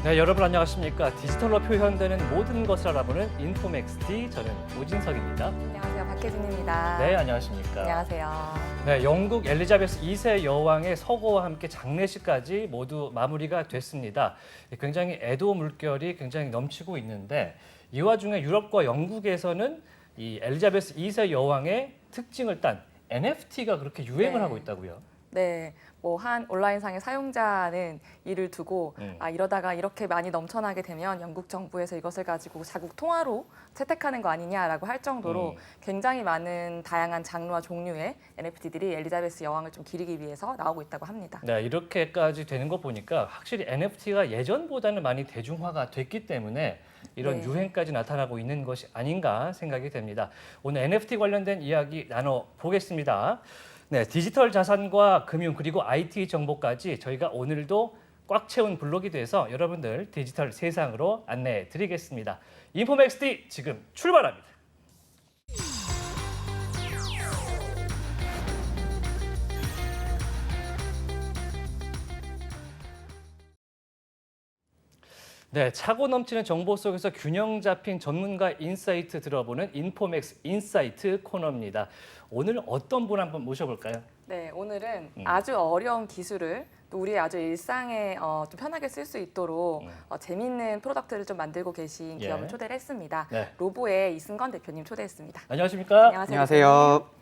네, 여러분 안녕하십니까? 디지털로 표현되는 모든 것을 알아보는 인포맥스D, 저는 오진석입니다. 안녕하세요, 박혜진입니다. 네, 안녕하십니까? 안녕하세요. 네, 영국 엘리자베스 2세 여왕의 서거와 함께 장례식까지 모두 마무리가 됐습니다. 굉장히 애도 물결이 굉장히 넘치고 있는데 이 와중에 유럽과 영국에서는 이 엘리자베스 2세 여왕의 특징을 딴 NFT가 그렇게 유행을 네. 하고 있다고요. 네, 한 온라인상의 사용자는 이를 두고 이러다가 이렇게 많이 넘쳐나게 되면 영국 정부에서 이것을 가지고 자국 통화로 채택하는 거 아니냐라고 할 정도로 굉장히 많은 다양한 장르와 종류의 NFT들이 엘리자베스 여왕을 좀 기리기 위해서 나오고 있다고 합니다. 네, 이렇게까지 되는 거 보니까 확실히 NFT가 예전보다는 많이 대중화가 됐기 때문에 이런 네. 유행까지 나타나고 있는 것이 아닌가 생각이 됩니다. 오늘 NFT 관련된 이야기 나눠보겠습니다. 네, 디지털 자산과 금융 그리고 IT 정보까지 저희가 오늘도 꽉 채운 블록이 돼서 여러분들 디지털 세상으로 안내해 드리겠습니다. 인포맥스D 지금 출발합니다. 네, 차고 넘치는 정보 속에서 균형 잡힌 전문가 인사이트 들어보는 인포맥스 인사이트 코너입니다. 오늘 어떤 분 한번 모셔볼까요? 네, 오늘은 아주 어려운 기술을 또 우리의 아주 일상에 좀 편하게 쓸 수 있도록 재미있는 프로덕트를 좀 만들고 계신 기업을 예. 초대를 했습니다. 네. 로보의 이승건 대표님 초대했습니다. 안녕하십니까? 안녕하세요.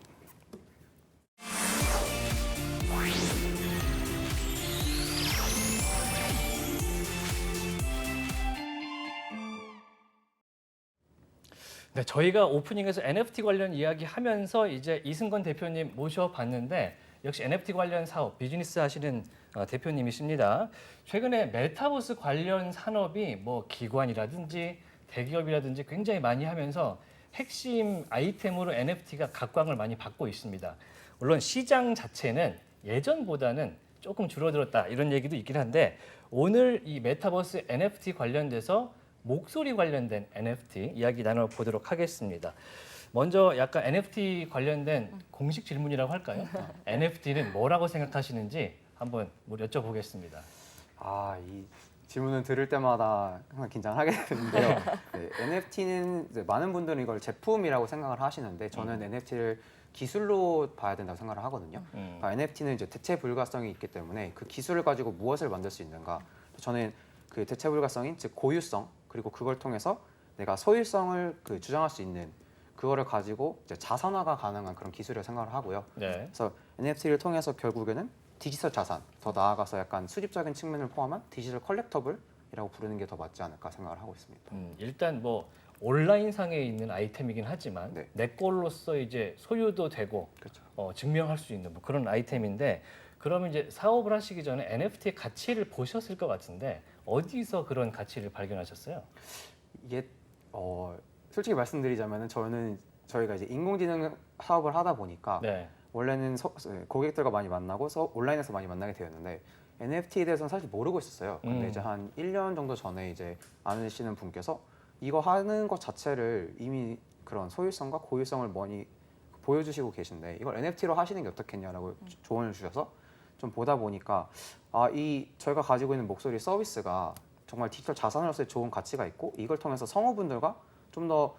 네, 저희가 오프닝에서 NFT 관련 이야기하면서 이제 이승건 대표님 모셔봤는데 역시 NFT 관련 사업, 비즈니스 하시는 대표님이십니다. 최근에 메타버스 관련 산업이 뭐 기관이라든지 대기업이라든지 굉장히 많이 하면서 핵심 아이템으로 NFT가 각광을 많이 받고 있습니다. 물론 시장 자체는 예전보다는 조금 줄어들었다 이런 얘기도 있긴 한데 오늘 이 메타버스 NFT 관련돼서 목소리 관련된 NFT 이야기 나눠보도록 하겠습니다. 먼저 약간 NFT 관련된 공식 질문이라고 할까요? NFT는 뭐라고 생각하시는지 한번 여쭤보겠습니다. 이 질문을 들을 때마다 항상 긴장을 하게 되는데요. 네, NFT는 많은 분들은 이걸 제품이라고 생각을 하시는데 저는 NFT를 기술로 봐야 된다고 생각을 하거든요. NFT는 이제 대체 불가성이 있기 때문에 그 기술을 가지고 무엇을 만들 수 있는가? 저는 그 대체 불가성인 즉 고유성 그리고 그걸 통해서 내가 소유성을 주장할 수 있는 그거를 가지고 이제 자산화가 가능한 그런 기술이라고 생각을 하고요. 네. 그래서 NFT를 통해서 결국에는 디지털 자산, 더 나아가서 약간 수집적인 측면을 포함한 디지털 컬렉터블이라고 부르는 게 더 맞지 않을까 생각을 하고 있습니다. 일단 뭐 온라인상에 있는 아이템이긴 하지만 네. 내 걸로서 이제 소유도 되고 그렇죠. 증명할 수 있는 뭐 그런 아이템인데 그러면 이제 사업을 하시기 전에 NFT의 가치를 보셨을 것 같은데 어디서 그런 가치를 발견하셨어요? 이게 솔직히 말씀드리자면은 저희가 이제 인공지능 사업을 하다 보니까 네. 원래는 고객들과 많이 만나고 온라인에서 많이 만나게 되었는데 NFT에 대해서는 사실 모르고 있었어요. 근데 이제 한 1년 정도 전에 이제 아시는 분께서 이거 하는 것 자체를 이미 그런 소유성과 고유성을 많이 보여주시고 계신데 이걸 NFT로 하시는 게 어떻겠냐라고 조언을 주셔서 좀 보다 보니까 저희가 가지고 있는 목소리 서비스가 정말 디지털 자산으로서의 좋은 가치가 있고 이걸 통해서 성우분들과 좀 더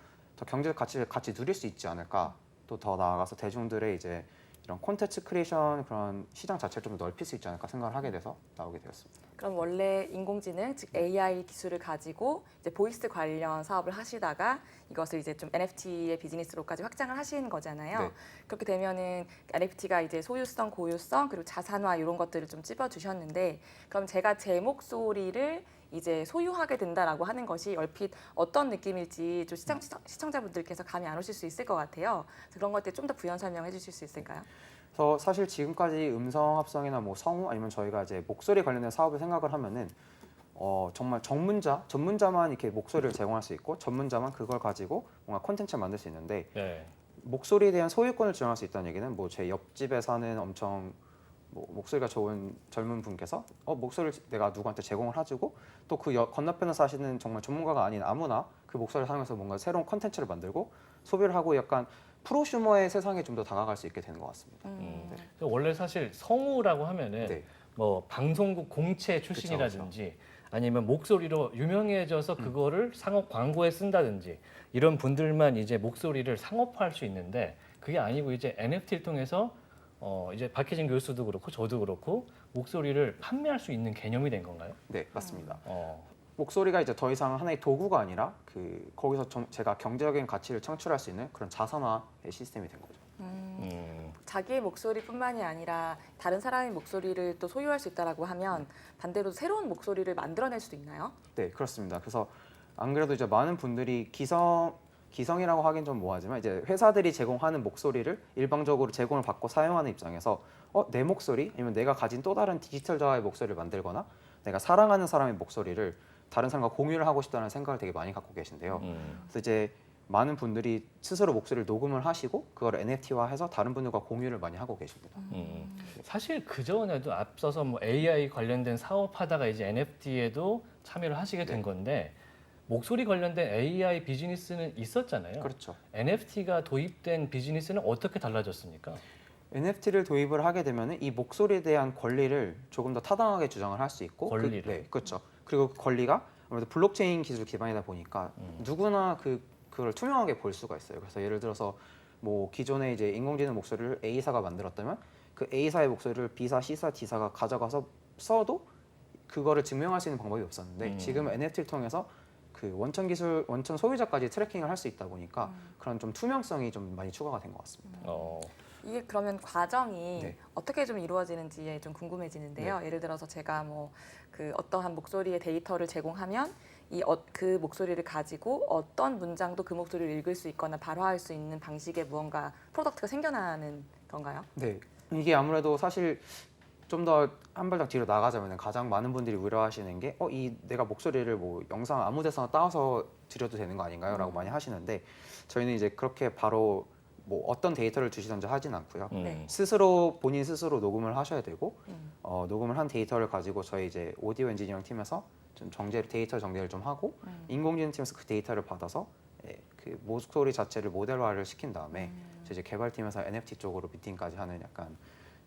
경제적 가치를 같이 누릴 수 있지 않을까. 또 더 나아가서 대중들의 이제 이런 콘텐츠 크리에이션 그런 시장 자체를 좀 더 넓힐 수 있지 않을까 생각을 하게 돼서 나오게 되었습니다. 그럼 원래 인공지능, 즉 AI 기술을 가지고 이제 보이스 관련 사업을 하시다가 이것을 이제 좀 NFT의 비즈니스로까지 확장을 하신 거잖아요. 네. 그렇게 되면은 NFT가 이제 소유성, 고유성 그리고 자산화 이런 것들을 좀 찝어주셨는데 그럼 제가 제 목소리를 이제 소유하게 된다라고 하는 것이 얼핏 어떤 느낌일지 좀 시청자분들께서 감이 안 오실 수 있을 것 같아요. 그래서 그런 것들 좀 더 부연 설명해 주실 수 있을까요? 그래서 사실 지금까지 음성 합성이나 뭐 성우 아니면 저희가 이제 목소리 관련된 사업을 생각을 하면은 정말 전문자만 이렇게 목소리를 제공할 수 있고 전문자만 그걸 가지고 뭔가 콘텐츠를 만들 수 있는데 네. 목소리에 대한 소유권을 주장할 수 있다는 얘기는 뭐 제 옆집에 사는 엄청 목소리가 좋은 젊은 분께서 목소리를 내가 누구한테 제공을 해주고 또 그 건너편에 사시는 정말 전문가가 아닌 아무나 그 목소리를 사용해서 뭔가 새로운 콘텐츠를 만들고 소비를 하고 약간 프로슈머의 세상에 좀 더 다가갈 수 있게 되는 것 같습니다. 원래 사실 성우라고 하면은 네. 뭐 방송국 공채 출신이라든지 아니면 목소리로 유명해져서 그거를 상업 광고에 쓴다든지 이런 분들만 이제 목소리를 상업화할 수 있는데 그게 아니고 이제 NFT를 통해서 이제 박혜진 교수도 그렇고 저도 그렇고 목소리를 판매할 수 있는 개념이 된 건가요? 네, 맞습니다. 어. 목소리가 이제 더 이상 하나의 도구가 아니라 거기서 제가 경제적인 가치를 창출할 수 있는 그런 자산화의 시스템이 된 거죠. 자기의 목소리뿐만이 아니라 다른 사람의 목소리를 또 소유할 수 있다라고 하면 반대로 새로운 목소리를 만들어낼 수도 있나요? 네, 그렇습니다. 그래서 안 그래도 이제 많은 분들이 기성이라고 하긴 좀 뭐하지만 이제 회사들이 제공하는 목소리를 일방적으로 제공을 받고 사용하는 입장에서 내 목소리 아니면 내가 가진 또 다른 디지털 자아의 목소리를 만들거나 내가 사랑하는 사람의 목소리를 다른 사람과 공유를 하고 싶다는 생각을 되게 많이 갖고 계신데요. 그래서 이제 많은 분들이 스스로 목소리를 녹음을 하시고 그걸 NFT화해서 다른 분들과 공유를 많이 하고 계십니다. 사실 그 전에도 앞서서 뭐 AI 관련된 사업하다가 이제 NFT에도 참여를 하시게 된 건데 목소리 관련된 AI 비즈니스는 있었잖아요. 그렇죠. NFT가 도입된 비즈니스는 어떻게 달라졌습니까? NFT를 도입을 하게 되면 이 목소리에 대한 권리를 조금 더 타당하게 주장을 할 수 있고 권리를? 네, 그렇죠. 그리고 그 권리가 아무래도 블록체인 기술 기반이다 보니까 누구나 그걸 투명하게 볼 수가 있어요. 그래서 예를 들어서 뭐 기존에 이제 인공지능 목소리를 A사가 만들었다면 그 A사의 목소리를 B사, C사, D사가 가져가서 써도 그거를 증명할 수 있는 방법이 없었는데 지금 NFT를 통해서 그 원천 소유자까지 트래킹을 할 수 있다 보니까 그런 좀 투명성이 좀 많이 추가가 된 것 같습니다. 이게 그러면 과정이 네. 어떻게 좀 이루어지는지 좀 궁금해지는데요. 예를 들어서 제가 뭐 그 어떠한 목소리의 데이터를 제공하면 그 목소리를 가지고 어떤 문장도 그 목소리를 읽을 수 있거나 발화할 수 있는 방식의 무언가 프로덕트가 생겨나는 건가요? 네, 이게 아무래도 사실 좀 더 한 발짝 뒤로 나가자면 가장 많은 분들이 우려하시는 게 내가 목소리를 뭐 영상 아무 데서나 따와서 드려도 되는 거 아닌가요? 라고 많이 하시는데 저희는 이제 그렇게 바로 뭐 어떤 데이터를 주시든지 하진 않고요. 네. 본인 스스로 녹음을 하셔야 되고 녹음을 한 데이터를 가지고 저희 이제 오디오 엔지니어링 팀에서 좀 데이터 정제를 좀 하고 인공지능 팀에서 그 데이터를 받아서 그 목소리 자체를 모델화를 시킨 다음에 이제 개발팀에서 NFT 쪽으로 미팅까지 하는 약간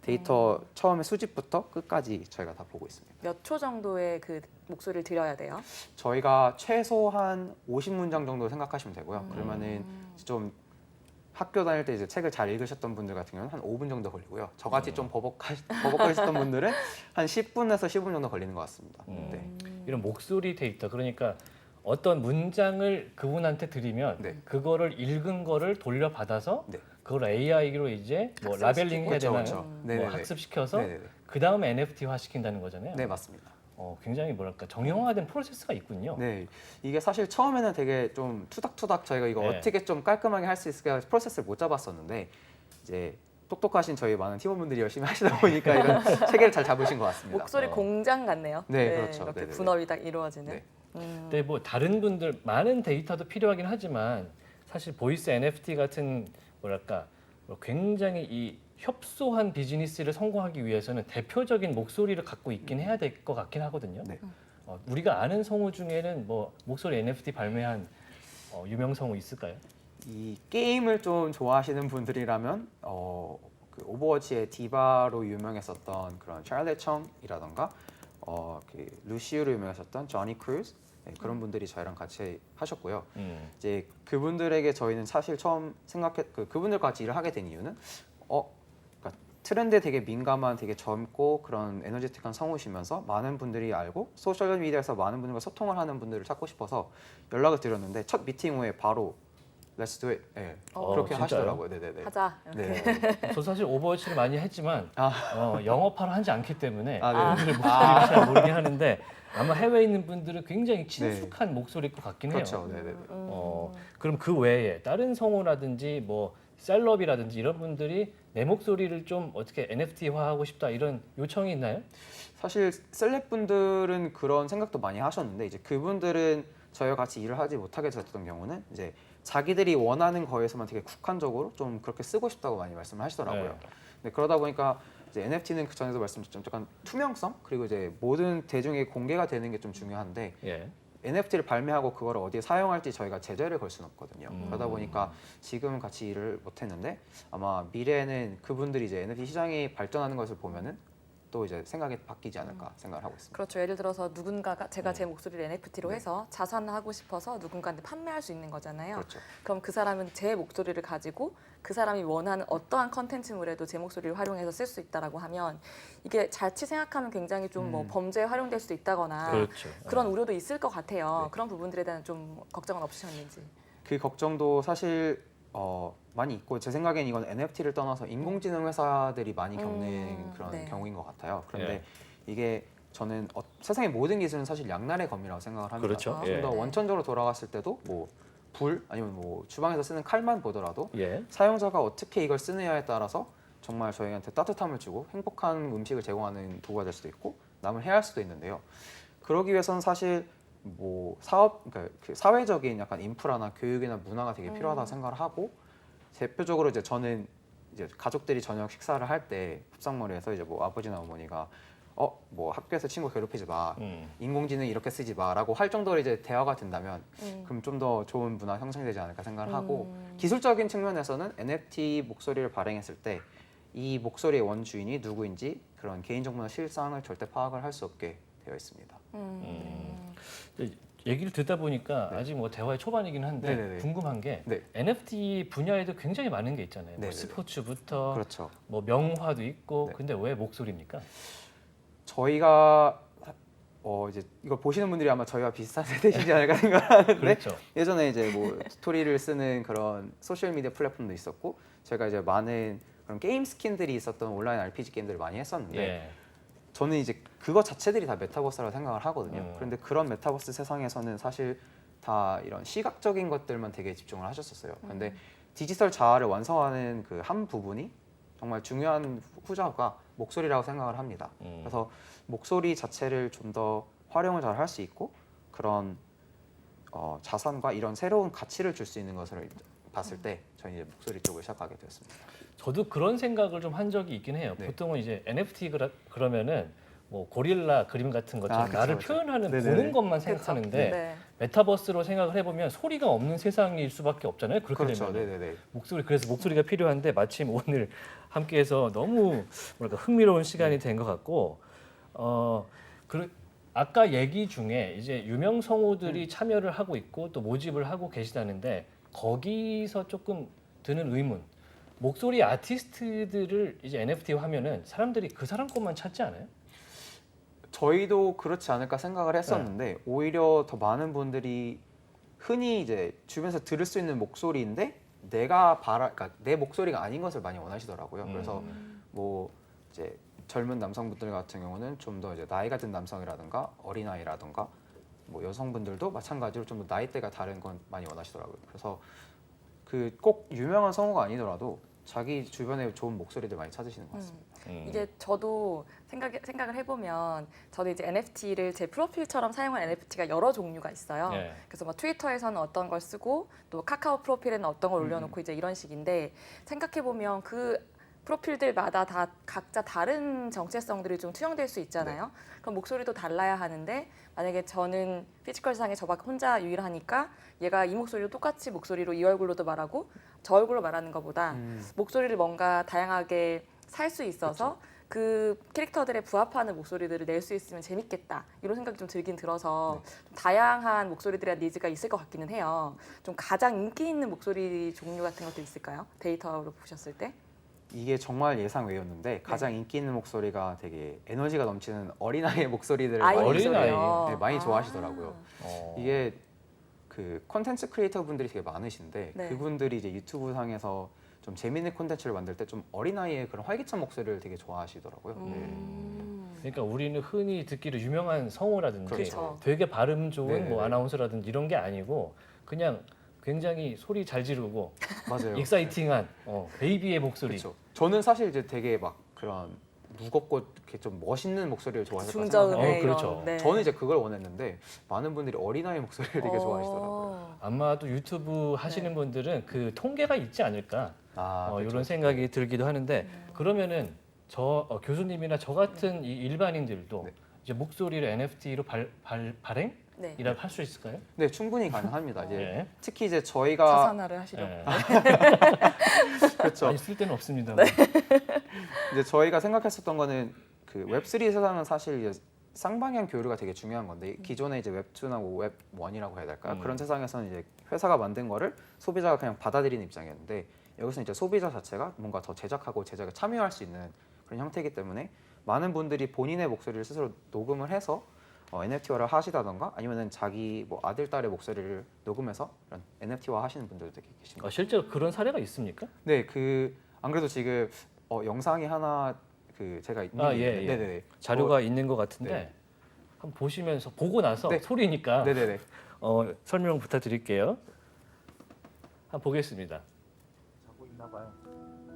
데이터 처음에 수집부터 끝까지 저희가 다 보고 있습니다. 몇 초 정도의 그 목소리를 들여야 돼요? 저희가 최소한 50문장 정도 생각하시면 되고요. 그러면은 좀 학교 다닐 때 이제 책을 잘 읽으셨던 분들 같은 경우는 한 5분 정도 걸리고요. 저같이 좀 버벅거리셨던 분들은 한 10분에서 15분 정도 걸리는 것 같습니다. 네. 이런 목소리 데이터 그러니까 어떤 문장을 그분한테 드리면 네. 그거를 읽은 거를 돌려받아서 네. 그걸 AI로 이제 뭐 학습시키고. 라벨링 해야 되나요? 그렇죠. 뭐 네네네. 학습시켜서 네네네. 그 다음에 NFT화 시킨다는 거잖아요. 네, 맞습니다. 굉장히 뭐랄까 정형화된 프로세스가 있군요. 네, 이게 사실 처음에는 되게 좀 투닥투닥 저희가 이거 네. 어떻게 좀 깔끔하게 할 수 있을까 프로세스를 못 잡았었는데 이제 똑똑하신 저희 많은 팀원분들이 열심히 하시다 보니까 이런 체계를 잘 잡으신 것 같습니다. 목소리 공장 같네요. 네, 그렇죠. 이렇게 네네네. 분업이 딱 이루어지는. 네. 근데 뭐 다른 분들 많은 데이터도 필요하긴 하지만 사실 보이스 NFT 같은 뭐랄까 굉장히 이 협소한 비즈니스를 성공하기 위해서는 대표적인 목소리를 갖고 있긴 해야 될 것 같긴 하거든요. 네. 우리가 아는 성우 중에는 뭐 목소리 NFT 발매한 유명 성우 있을까요? 이 게임을 좀 좋아하시는 분들이라면 그 오버워치의 디바로 유명했었던 그런 찰리 청이라던가 그 루시우로 유명했었던 조니 크루즈 그런 분들이 저희랑 같이 하셨고요. 이제 그분들에게 저희는 사실 처음 그분들과 같이 일을 하게 된 이유는 그러니까 트렌드에 되게 민감한 되게 젊고 그런 에너제틱한 성우시면서 많은 분들이 알고 소셜 미디어에서 많은 분들과 소통을 하는 분들을 찾고 싶어서 연락을 드렸는데 첫 미팅 후에 바로 Let's do it. 네, 그렇게 진짜요? 하시더라고요. 네네네. 하자. 이렇게. 네. 저 사실 오버워치를 많이 했지만 영업하를 하지 않기 때문에 아, 네. 그분들 목소리를 잘 모르긴 하는데 아마 해외에 있는 분들은 굉장히 친숙한 목소리일 것 같긴 해요. 그렇죠. 네네네. 그럼 그 외에 다른 성우라든지 뭐 셀럽이라든지 이런 분들이 내 목소리를 좀 어떻게 NFT화하고 싶다 이런 요청이 있나요? 사실 셀럽분들은 그런 생각도 많이 하셨는데 이제 그분들은 저희와 같이 일을 하지 못하게 됐던 경우는 이제 자기들이 원하는 거에서만 되게 국한적으로 좀 그렇게 쓰고 싶다고 많이 말씀을 하시더라고요. 네. 근데 그러다 보니까 이제 NFT는 그 전에도 말씀드렸지만 약간 투명성 그리고 이제 모든 대중에게 공개가 되는 게 좀 중요한데 예. NFT를 발매하고 그거를 어디에 사용할지 저희가 제재를 걸 수는 없거든요. 그러다 보니까 지금은 같이 일을 못했는데 아마 미래에는 그분들이 이제 NFT 시장이 발전하는 것을 보면은 또 이제 생각이 바뀌지 않을까 생각을 하고 있습니다. 그렇죠. 예를 들어서 누군가가 제가 제 목소리를 NFT로 네. 해서 자산하고 싶어서 누군가한테 판매할 수 있는 거잖아요. 그렇죠. 그럼 그 사람은 제 목소리를 가지고 그 사람이 원하는 어떠한 컨텐츠물에도 제 목소리를 활용해서 쓸 수 있다라고 하면 이게 자칫 생각하면 굉장히 좀 뭐 범죄에 활용될 수도 있다거나 그렇죠. 그런 우려도 있을 것 같아요. 네. 그런 부분들에 대한 좀 걱정은 없으셨는지. 그 걱정도 사실 많이 있고 제 생각엔 이건 NFT를 떠나서 인공지능 회사들이 많이 겪는 그런 네. 경우인 것 같아요. 그런데 예. 이게 저는 세상의 모든 기술은 사실 양날의 검이라고 생각을 합니다. 그렇죠. 아, 예. 좀 더 네. 원천적으로 돌아갔을 때도 뭐 불 아니면 뭐 주방에서 쓰는 칼만 보더라도 예. 사용자가 어떻게 이걸 쓰느냐에 따라서 정말 저희한테 따뜻함을 주고 행복한 음식을 제공하는 도구가 될 수도 있고 남을 해할 수도 있는데요. 그러기 위해서는 사실 뭐 그러니까 그 사회적인 약간 인프라나 교육이나 문화가 되게 필요하다고 생각을 하고 대표적으로 이제 저는 이제 가족들이 저녁 식사를 할 때 밥상머리에서 이제 뭐 아버지나 어머니가 뭐 학교에서 친구 괴롭히지 마, 인공지능 이렇게 쓰지 마라고 할 정도로 이제 대화가 된다면 그럼 좀 더 좋은 문화 형성되지 않을까 생각을 하고 기술적인 측면에서는 NFT 목소리를 발행했을 때 이 목소리의 원주인이 누구인지 그런 개인정보나 실상을 절대 파악을 할 수 없게 되어 있습니다. 얘기를 듣다 보니까 네. 아직 뭐 대화의 초반이긴 한데 네네네. 궁금한 게 네. NFT 분야에도 굉장히 많은 게 있잖아요. 뭐 네네네. 스포츠부터 그렇죠. 뭐 명화도 있고 네. 근데 왜 목소리입니까? 저희가 이제 이걸 보시는 분들이 아마 저희와 비슷한 세대시지 않을까 생각하는데 그렇죠. 예전에 이제 뭐 스토리를 쓰는 그런 소셜 미디어 플랫폼도 있었고 제가 이제 많은 그런 게임 스킨들이 있었던 온라인 RPG 게임들을 많이 했었는데 예. 저는 이제 그거 자체들이 다 메타버스라고 생각을 하거든요. 음. 그런데 그런 메타버스 세상에서는 사실 다 이런 시각적인 것들만 되게 집중을 하셨었어요. 그런데 디지털 자아를 완성하는 그 한 부분이 정말 중요한 후자가 목소리라고 생각을 합니다. 그래서 목소리 자체를 좀 더 활용을 잘 할 수 있고 그런 자산과 이런 새로운 가치를 줄 수 있는 것을 봤을 때 저희 이제 목소리 쪽을 시작하게 되었습니다. 저도 그런 생각을 좀 한 적이 있긴 해요. 네. 보통은 이제 NFT 그러면은 뭐 고릴라 그림 같은 것처럼 그쵸, 나를 그쵸. 표현하는 네네네. 보는 것만 그렇죠. 생각하는데 네. 메타버스로 생각을 해보면 소리가 없는 세상일 수밖에 없잖아요. 그렇게 그렇죠. 되면 네네네. 그래서 목소리가 필요한데 마침 오늘 함께해서 너무 뭐랄까 흥미로운 시간이 된 것 같고 아까 얘기 중에 이제 유명 성우들이 참여를 하고 있고 또 모집을 하고 계시다는데 거기서 조금 드는 의문. 목소리 아티스트들을 이제 NFT화 하면은 사람들이 그 사람 것만 찾지 않아요? 저희도 그렇지 않을까 생각을 했었는데 오히려 더 많은 분들이 흔히 이제 주변에서 들을 수 있는 목소리인데 그러니까 내 목소리가 아닌 것을 많이 원하시더라고요. 그래서 뭐 이제 젊은 남성분들 같은 경우는 좀 더 이제 나이가 든 남성이라든가 어린아이라든가 뭐 여성분들도 마찬가지로 좀 더 나이대가 다른 건 많이 원하시더라고요. 그래서 그 꼭 유명한 성우가 아니더라도 자기 주변에 좋은 목소리들 많이 찾으시는 것 같습니다. 이게 저도 생각을 해보면 저도 이제 NFT를 제 프로필처럼 사용한 NFT가 여러 종류가 있어요. 네. 그래서 뭐 트위터에서는 어떤 걸 쓰고 또 카카오 프로필에는 어떤 걸 올려놓고 이제 이런 식인데 생각해보면 그 프로필들마다 다 각자 다른 정체성들이 좀 투영될 수 있잖아요. 그럼 목소리도 달라야 하는데 만약에 저는 피지컬상에 저밖에 혼자 유일하니까 얘가 이 목소리로 똑같이 목소리로 이 얼굴로도 말하고 저 얼굴로 말하는 것보다 목소리를 뭔가 다양하게 살 수 있어서 그 캐릭터들에 부합하는 목소리들을 낼 수 있으면 재밌겠다 이런 생각이 좀 들긴 들어서 좀 다양한 목소리들의 니즈가 있을 것 같기는 해요. 좀 가장 인기 있는 목소리 종류 같은 것도 있을까요? 데이터로 보셨을 때? 이게 정말 예상 외였는데 가장 인기 있는 목소리가 되게 에너지가 넘치는 어린아이의 목소리들을 아이 많이, 어린아이. 네, 많이 좋아하시더라고요. 어. 이게 그 콘텐츠 크리에이터 분들이 되게 많으신데 네. 그분들이 이제 유튜브 상에서 좀 재밌는 콘텐츠를 만들 때 좀 어린아이의 그런 활기찬 목소리를 되게 좋아하시더라고요. 그러니까 우리는 흔히 듣기로 유명한 성우라든지 그렇죠. 되게 발음 좋은 네네네. 뭐 아나운서라든지 이런 게 아니고 그냥 굉장히 소리 잘 지르고 맞아요. 익사이팅한 베이비의 목소리. 그렇죠. 저는 사실 이제 되게 막 그런 무겁고 이렇게 좀 멋있는 목소리를 좋아했었거든요. 중저음의 그렇죠. 이런, 네. 저는 이제 그걸 원했는데 많은 분들이 어린아이 목소리를 되게 좋아하시더라고요. 아마도 유튜브 하시는 네. 분들은 그 통계가 있지 않을까 그렇죠. 이런 생각이 들기도 하는데 그러면은 교수님이나 저 같은 이 일반인들도 네. 이제 목소리를 NFT로 발행? 네. 이라고 할 수 있을까요? 네, 충분히 가능합니다. 이제 네. 특히 이제 저희가 자산화를 하시려고. 네. 그렇죠. 아니 쓸 데는 없습니다. 네. 이제 저희가 생각했었던 거는 그 웹3 세상은 사실 이제 쌍방향 교류가 되게 중요한 건데 기존에 이제 웹2하고 웹1이라고 해야 될까요? 그런 세상에서는 이제 회사가 만든 거를 소비자가 그냥 받아들이는 입장이었는데 여기서 이제 소비자 자체가 뭔가 더 제작하고 제작에 참여할 수 있는 그런 형태이기 때문에 많은 분들이 본인의 목소리를 스스로 녹음을 해서 NFT화를 하시다던가 아니면은 자기 뭐 아들 딸의 목소리를 녹음해서 이런 NFT화 하시는 분들도 되게 계십니다. 실제로 그런 사례가 있습니까? 네, 그 안 그래도 지금 영상이 하나 그 제가 있는 게 예. 네네네 자료가 있는 것 같은데 네. 한번 보시면서 보고 나서 네. 소리니까 네네네 설명 부탁드릴게요. 한번 보겠습니다. 자고 있나 봐요.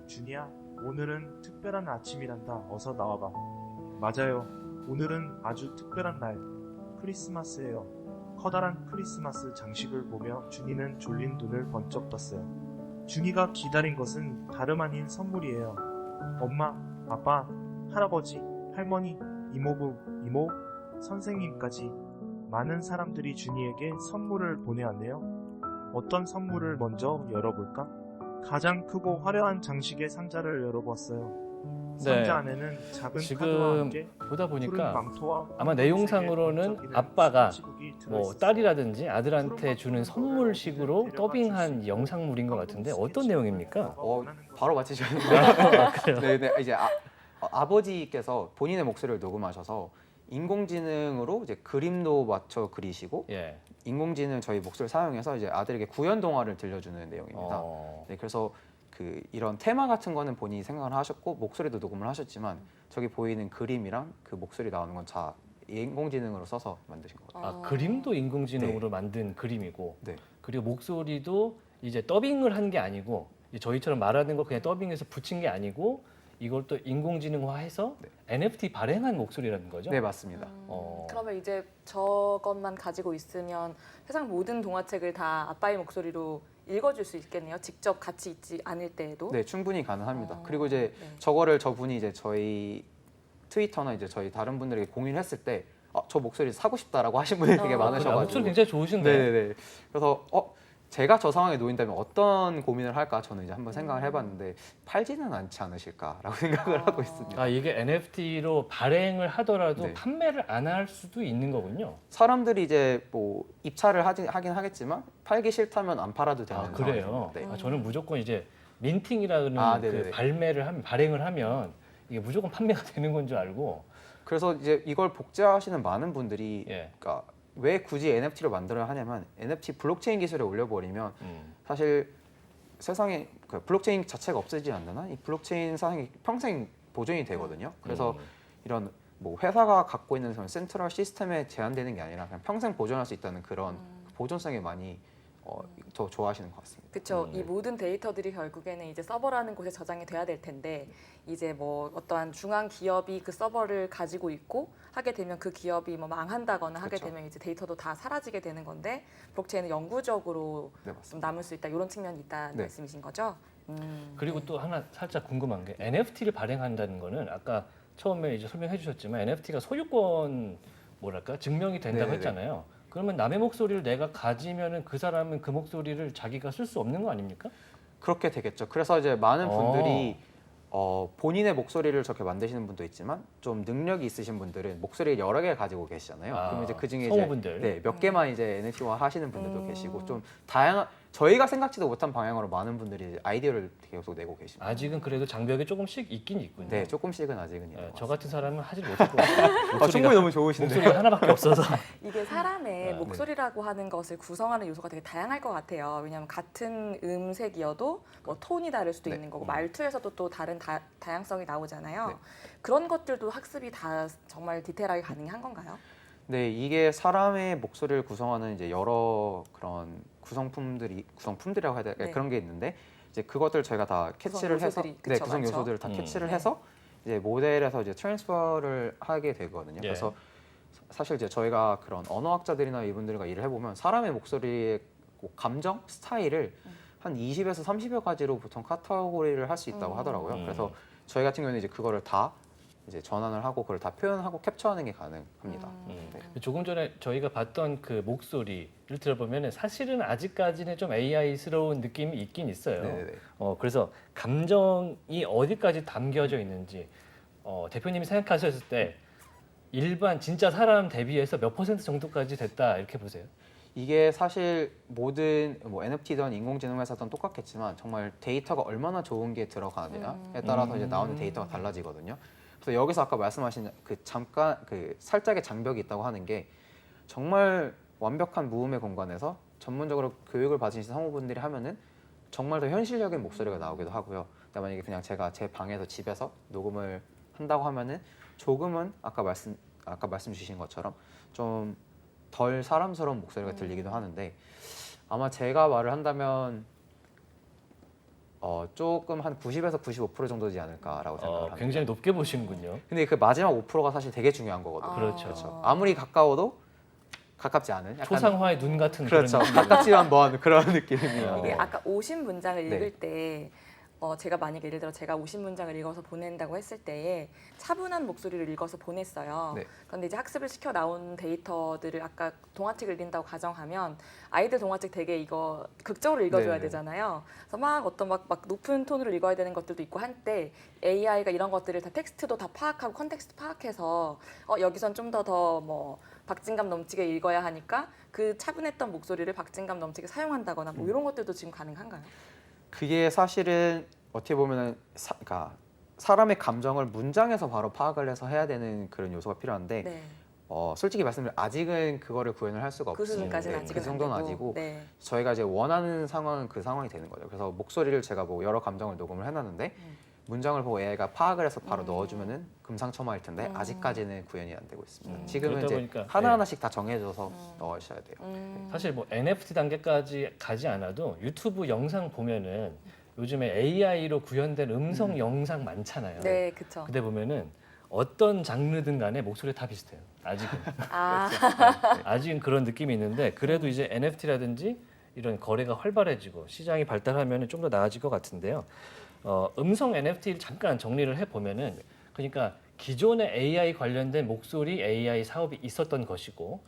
준이야, 오늘은 특별한 아침이란다. 어서 나와봐. 맞아요. 오늘은 아주 특별한 날. 크리스마스예요. 커다란 크리스마스 장식을 보며 준이는 졸린 눈을 번쩍 떴어요. 준이가 기다린 것은 다름 아닌 선물이에요. 엄마, 아빠, 할아버지, 할머니, 이모부, 이모, 선생님까지 많은 사람들이 준이에게 선물을 보내왔네요. 어떤 선물을 먼저 열어볼까? 가장 크고 화려한 장식의 상자를 열어봤어요. 상자 안에는 작은 카드와 지금 함께 보다 푸른 보니까 망토와 아마 내용상으로는 번쩍이는 아빠가 스포츠북이 뭐 들어있었어요. 딸이라든지 아들한테 주는 선물식으로 더빙한 영상물인 것 같은데 어떤 내용입니까? 바로 맞히셨는데 네네 이제 아버지께서 본인의 목소리를 녹음하셔서 인공지능으로 이제 그림도 맞춰 그리시고 예. 인공지능 저희 목소리를 사용해서 이제 아들에게 구연 동화를 들려주는 내용입니다. 네, 그래서 그 이런 테마 같은 거는 본인이 생각을 하셨고 목소리도 녹음을 하셨지만 저기 보이는 그림이랑 그 목소리 나오는 건 다 인공지능으로 써서 만드신 거예요. 그림도 인공지능으로 만든 그림이고 네. 그리고 목소리도 이제 더빙을 한 게 아니고 이제 저희처럼 말하는 거 그냥 더빙해서 붙인 게 아니고 이걸 또 인공지능화해서 네. NFT 발행한 목소리라는 거죠? 네, 맞습니다. 그러면 이제 저것만 가지고 있으면 세상 모든 동화책을 다 아빠의 목소리로 읽어줄 수 있겠네요. 직접 같이 있지 않을 때에도. 네, 충분히 가능합니다. 어, 그리고 이제 네. 저거를 저분이 이제 저희 트위터나 이제 저희 다른 분들에게 공유를 했을 때 저 목소리 사고 싶다라고 하신 분들이 되게 많으셔가지고 목소리 굉장히 좋으신데. 네네네. 그래서 제가 저 상황에 놓인다면 어떤 고민을 할까 저는 이제 한번 생각을 해봤는데 팔지는 않지 않으실까라고 생각을 하고 있습니다. 이게 NFT로 발행을 하더라도 네. 판매를 안 할 수도 있는 거군요. 사람들이 이제 뭐 입찰을 하긴 하겠지만 팔기 싫다면 안 팔아도 되는 그래요. 상황입니다. 네. 저는 무조건 이제 민팅이라는 그 네네네. 발매를 하면 발행을 하면 이게 무조건 판매가 되는 건 줄 알고. 그래서 이제 이걸 복제하시는 많은 분들이 예. 그러니까 왜 굳이 NFT를 만들어야 하냐면 NFT 블록체인 기술에 올려버리면 사실 세상에 그 블록체인 자체가 없어지지 않나? 이 블록체인 사상이 평생 보존이 되거든요. 그래서 이런 뭐 회사가 갖고 있는 그런 센트럴 시스템에 제한되는 게 아니라 그냥 평생 보존할 수 있다는 그런 보존성에 많이 더 좋아하시는 것 같습니다. 그렇죠. 이 모든 데이터들이 결국에는 이제 서버라는 곳에 저장이 돼야 될 텐데 이제 뭐 어떠한 중앙 기업이 그 서버를 가지고 있고 하게 되면 그 기업이 뭐 망한다거나 하게 그쵸. 되면 이제 데이터도 다 사라지게 되는 건데 블록체인은 영구적으로 네, 좀 맞습니다. 남을 수 있다 이런 측면이 있다는 네. 말씀이신 거죠? 그리고 또 하나 살짝 궁금한 게 NFT를 발행한다는 거는 아까 처음에 이제 설명해 주셨지만 NFT가 소유권 뭐랄까 증명이 된다고 네네네. 했잖아요. 그러면 남의 목소리를 내가 가지면은 그 사람은 그 목소리를 자기가 쓸 수 없는 거 아닙니까? 그렇게 되겠죠. 그래서 이제 많은 분들이 본인의 목소리를 저렇게 만드시는 분도 있지만 좀 능력이 있으신 분들은 목소리를 여러 개 가지고 계시잖아요. 그럼 이제 그 중에 성우분들. 이제 몇 개만 이제 NFT화 하시는 분들도 계시고 좀 다양한 저희가 생각지도 못한 방향으로 많은 분들이 아이디어를 계속 내고 계십니다. 아직은 그래도 장벽이 조금씩 있긴 있군요. 네, 조금씩은 아직은 있는 예, 것 저 같습니다. 같은 사람은 하질 못할 것 같아요. 충분히 너무 좋으신데. 목소리가 하나밖에 없어서. 이게 사람의 네. 목소리라고 하는 것을 구성하는 요소가 되게 다양할 것 같아요. 왜냐하면 같은 음색이어도 뭐 톤이 다를 수도 네. 있는 거고 말투에서도 또 다른 다양성이 나오잖아요. 네. 그런 것들도 학습이 다 정말 디테일하게 가능한 건가요? 네, 이게 사람의 목소리를 구성하는 이제 여러 그런 구성품들이라고 해야 될까요? 네. 그런 게 있는데 이제 그것들 저희가 다 캐치를 해서 요소들이, 그쵸, 구성 많죠. 요소들을 다 캐치를 네. 해서 이제 모델에서 이제 트랜스퍼를 하게 되거든요. 예. 그래서 사실 이제 저희가 그런 언어학자들이나 이분들과 일을 해보면 사람의 목소리의 감정, 스타일을 한 20에서 30여 가지로 보통 카테고리를 할 수 있다고 하더라고요. 그래서 저희 같은 경우는 이제 그거를 다 이제 전환을 하고 그걸 다 표현하고 캡처하는 게 가능합니다. 네. 조금 전에 저희가 봤던 그 목소리를 들어보면 사실은 아직까지는 좀 AI스러운 느낌이 있긴 있어요. 네네네. 그래서 감정이 어디까지 담겨져 있는지 대표님이 생각하셨을 때 일반 진짜 사람 대비해서 몇 퍼센트 정도까지 됐다 이렇게 보세요? 이게 사실 모든 뭐 NFT든 인공지능 회사든 똑같겠지만 정말 데이터가 얼마나 좋은 게 들어가느냐에 따라서 이제 나오는 데이터가 달라지거든요. 그래서 여기서 아까 말씀하신 그 잠깐 그 살짝의 장벽이 있다고 하는 게 정말 완벽한 무음의 공간에서 전문적으로 교육을 받으신 성우분들이 하면은 정말 더 현실적인 목소리가 나오기도 하고요. 근데 만약에 그냥 제가 제 방에서 집에서 녹음을 한다고 하면은 조금은 아까 말씀 주신 것처럼 좀 덜 사람스러운 목소리가 들리기도 하는데 아마 제가 말을 한다면 조금 한 90에서 95% 정도지 않을까라고 생각을 합니다. 굉장히 높게 보시는군요. 근데 그 마지막 5%가 사실 되게 중요한 거거든요. 그렇죠. 아무리 가까워도 가깝지 않은 약간 초상화의 눈 같은 그렇죠. 그런 가깝지만 먼 그런 느낌이에요. 이게 아까 50문장을 네. 읽을 때 제가 만약에 예를 들어 제가 50문장을 읽어서 보낸다고 했을 때에 차분한 목소리를 읽어서 보냈어요. 네. 그런데 이제 학습을 시켜 나온 데이터들을 아까 동화책을 읽는다고 가정하면 아이들 동화책 되게 이거 극적으로 읽어줘야 네. 되잖아요. 그래서 막 어떤 막 높은 톤으로 읽어야 되는 것들도 있고 한때 AI가 이런 것들을 다 텍스트도 다 파악하고 컨텍스트 파악해서 여기선 좀 더 뭐 박진감 넘치게 읽어야 하니까 그 차분했던 목소리를 박진감 넘치게 사용한다거나 뭐 이런 것들도 지금 가능한가요? 그게 사실은 어떻게 보면은 그러니까 사람의 감정을 문장에서 바로 파악을 해서 해야 되는 그런 요소가 필요한데 네. 솔직히 말씀드리면 아직은 그거를 구현을 할 수가 그 없어요. 수준까지는 네, 아직은 그 정도는 안 되고. 아니고 네. 저희가 이제 원하는 상황은 그 상황이 되는 거죠. 그래서 목소리를 제가 뭐 여러 감정을 녹음을 해놨는데 문장을 보고 AI가 파악을 해서 바로 넣어주면은 금상첨화일 텐데 아직까지는 구현이 안 되고 있습니다. 지금은 그러다 이제 보니까, 하나하나씩 다 정해져서 넣으셔야 돼요. 사실 뭐 NFT 단계까지 가지 않아도 유튜브 영상 보면은 요즘에 AI로 구현된 음성 영상 많잖아요. 네, 그렇죠. 근데 보면은 어떤 장르든 간에 목소리 다 비슷해요. 아직은. 아, 아직은 그런 느낌이 있는데 그래도 이제 NFT라든지 이런 거래가 활발해지고 시장이 발달하면 좀 더 나아질 것 같은데요. 음성 NFT를 잠깐 정리를 해보면은 그러니까 기존의 AI 관련된 목소리 AI 사업이 있었던 것이고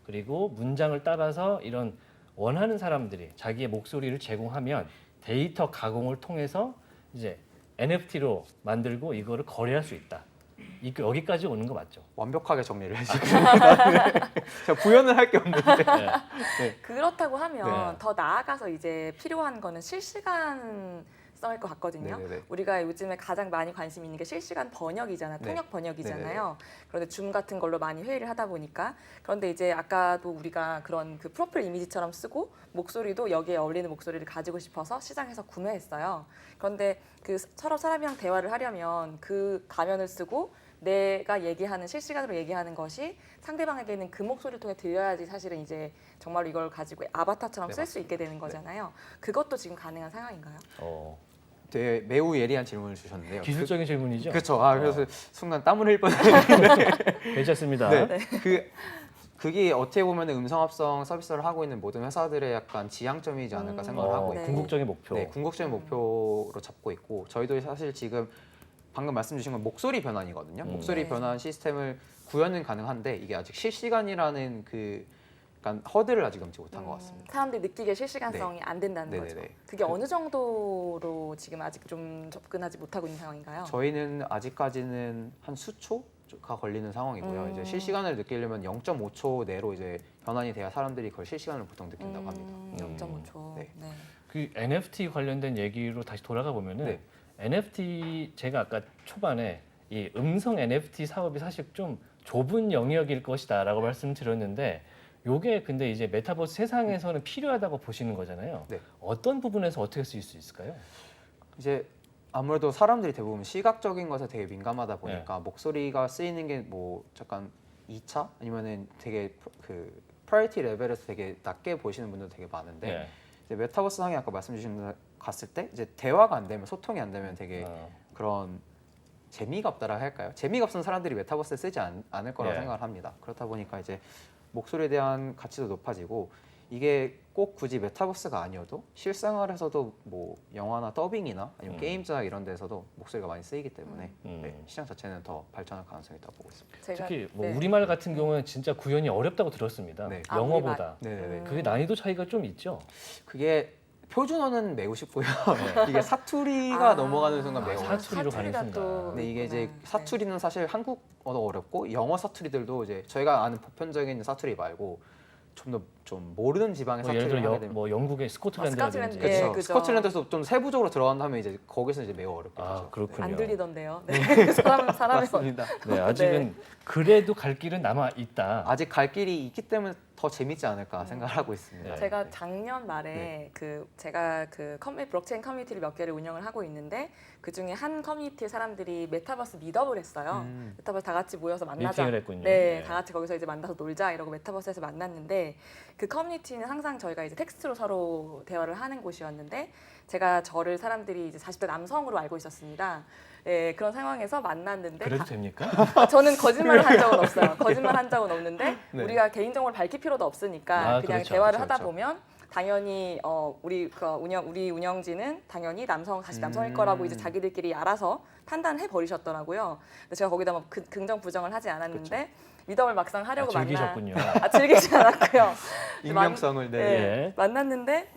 그리고 문장을 따라서 이런 원하는 사람들이 자기의 목소리를 제공하면 데이터 가공을 통해서 이제 NFT로 만들고 이거를 거래할 수 있다. 여기까지 오는 거 맞죠? 완벽하게 정리를 해주시고 제가 부연을 할 게 없는데 그렇다고 하면 네. 더 나아가서 이제 필요한 거는 실시간성일 것 같거든요. 네네네. 우리가 요즘에 가장 많이 관심 있는 게 실시간 번역이잖아요. 네. 통역 번역이잖아요. 네네네. 그런데 줌 같은 걸로 많이 회의를 하다 보니까 그런데 이제 아까도 우리가 그런 그 프로필 이미지처럼 쓰고 목소리도 여기에 어울리는 목소리를 가지고 싶어서 시장에서 구매했어요. 그런데 그 서로 사람이랑 대화를 하려면 그 가면을 쓰고 내가 얘기하는 실시간으로 얘기하는 것이 상대방에게는 그 목소리를 통해 들려야지 사실은 이제 정말로 이걸 가지고 아바타처럼 네, 쓸 수 있게 되는 거잖아요. 그것도 지금 가능한 상황인가요? 되게 매우 예리한 질문을 주셨는데요. 기술적인 질문이죠? 그렇죠. 그래서 순간 땀을 흘릴 뻔했는데 괜찮습니다. 네. 그게 어떻게 보면 음성 합성 서비스를 하고 있는 모든 회사들의 약간 지향점이지 않을까 생각을 하고 있고 네. 궁극적인 목표. 네, 궁극적인 목표로 잡고 있고 저희도 사실 지금 방금 말씀 주신 건 목소리 변환이거든요. 목소리 네. 변환 시스템을 구현은 가능한데 이게 아직 실시간이라는 그 약간 허들을 아직 넘지 못한 것 같습니다. 사람들이 느끼기에 실시간성이 안 된다는 네네네. 거죠. 그게 어느 정도로 지금 아직 좀 접근하지 못하고 있는 상황인가요? 저희는 아직까지는 한 수초가 걸리는 상황이고요. 이제 실시간을 느끼려면 0.5초 내로 이제 변환이 돼야 사람들이 그걸 실시간을 보통 느낀다고 합니다. 0.5초. 네. 네. 그 NFT 관련된 얘기로 다시 돌아가 보면은 네. NFT 제가 아까 초반에 이 음성 NFT 사업이 사실 좀 좁은 영역일 것이다라고 말씀드렸는데 요게 근데 이제 메타버스 세상에서는 필요하다고 보시는 거잖아요. 네. 어떤 부분에서 어떻게 쓰일 수 있을까요? 이제 아무래도 사람들이 대부분 시각적인 것에 되게 민감하다 보니까 목소리가 쓰이는 게 뭐 잠깐 2차 아니면은 되게 그 프라이어티 레벨에서 되게 낮게 보시는 분들도 되게 많은데 네. 이제 메타버스 상에 아까 말씀 주신 분 갔을 때 이제 대화가 안 되면 소통이 안 되면 되게 그런 재미가 없다라 할까요? 재미가 없는 사람들이 메타버스에 쓰지 않을 거라고 네. 생각을 합니다. 그렇다 보니까 이제 목소리에 대한 가치도 높아지고 이게 꼭 굳이 메타버스가 아니어도 실생활에서도 뭐 영화나 더빙이나 아니면 게임즈나 이런 데서도 목소리가 많이 쓰이기 때문에 네, 시장 자체는 더 발전할 가능성이 있다고 보고 있습니다. 제가 특히 뭐 네. 우리말 같은 경우는 진짜 구현이 어렵다고 들었습니다. 네. 아, 영어보다. 네네네. 그게 난이도 차이가 좀 있죠. 그게 표준어는 매우 쉽고요. 이게 사투리가 넘어가는 순간 매우 어려워요. 사투리로 가는 사투리가 순간. 또 근데 이게 이제 있구나. 사투리는 사실 한국어도 어렵고 영어 사투리들도 이제 저희가 아는 보편적인 사투리 말고 좀 더 좀 모르는 지방의 뭐 예를 사투리를 들어 하게 되면 뭐 영국의 스코틀랜드라든지. 스코틀랜드, 그렇죠. 예, 그죠. 스코틀랜드에서 좀 세부적으로 들어간다면 이제 거기서 이제 매우 어렵게 아, 되죠. 그렇군요. 안 들리던데요. 네. 사람의 맞습니다. 네, 아직은 그래도 갈 길은 남아 있다. 아직 갈 길이 있기 때문에 더 재밌지 않을까 생각을 하고 있습니다. 네. 제가 작년 말에 네. 제가 블록체인 커뮤니티를 몇 개를 운영을 하고 있는데 그 중에 한 커뮤니티의 사람들이 메타버스 미더블 했어요. 메타버스 다 같이 모여서 만나자. 미팅을 했군요. 네, 네. 다 같이 거기서 이제 만나서 놀자 이러고 메타버스에서 만났는데 그 커뮤니티는 항상 저희가 이제 텍스트로 서로 대화를 하는 곳이었는데 제가 저를 사람들이 이제 40대 남성으로 알고 있었습니다. 예, 그런 상황에서 만났는데 그래도 됩니까? 저는 거짓말을 한 적은 없어요. 거짓말 한 적은 없는데 네. 우리가 개인정보를 밝힐 필요도 없으니까 아, 그냥 그렇죠. 대화를 그렇죠, 하다 그렇죠. 보면 당연히 우리 운영진은 당연히 다시 남성일 거라고 이제 자기들끼리 알아서 판단해 버리셨더라고요. 근데 제가 거기다 뭐 긍정 부정을 하지 않았는데 미더블 막상 하려고 즐기셨군요. 즐기지 않았고요. 익명성을 네. 예. 만났는데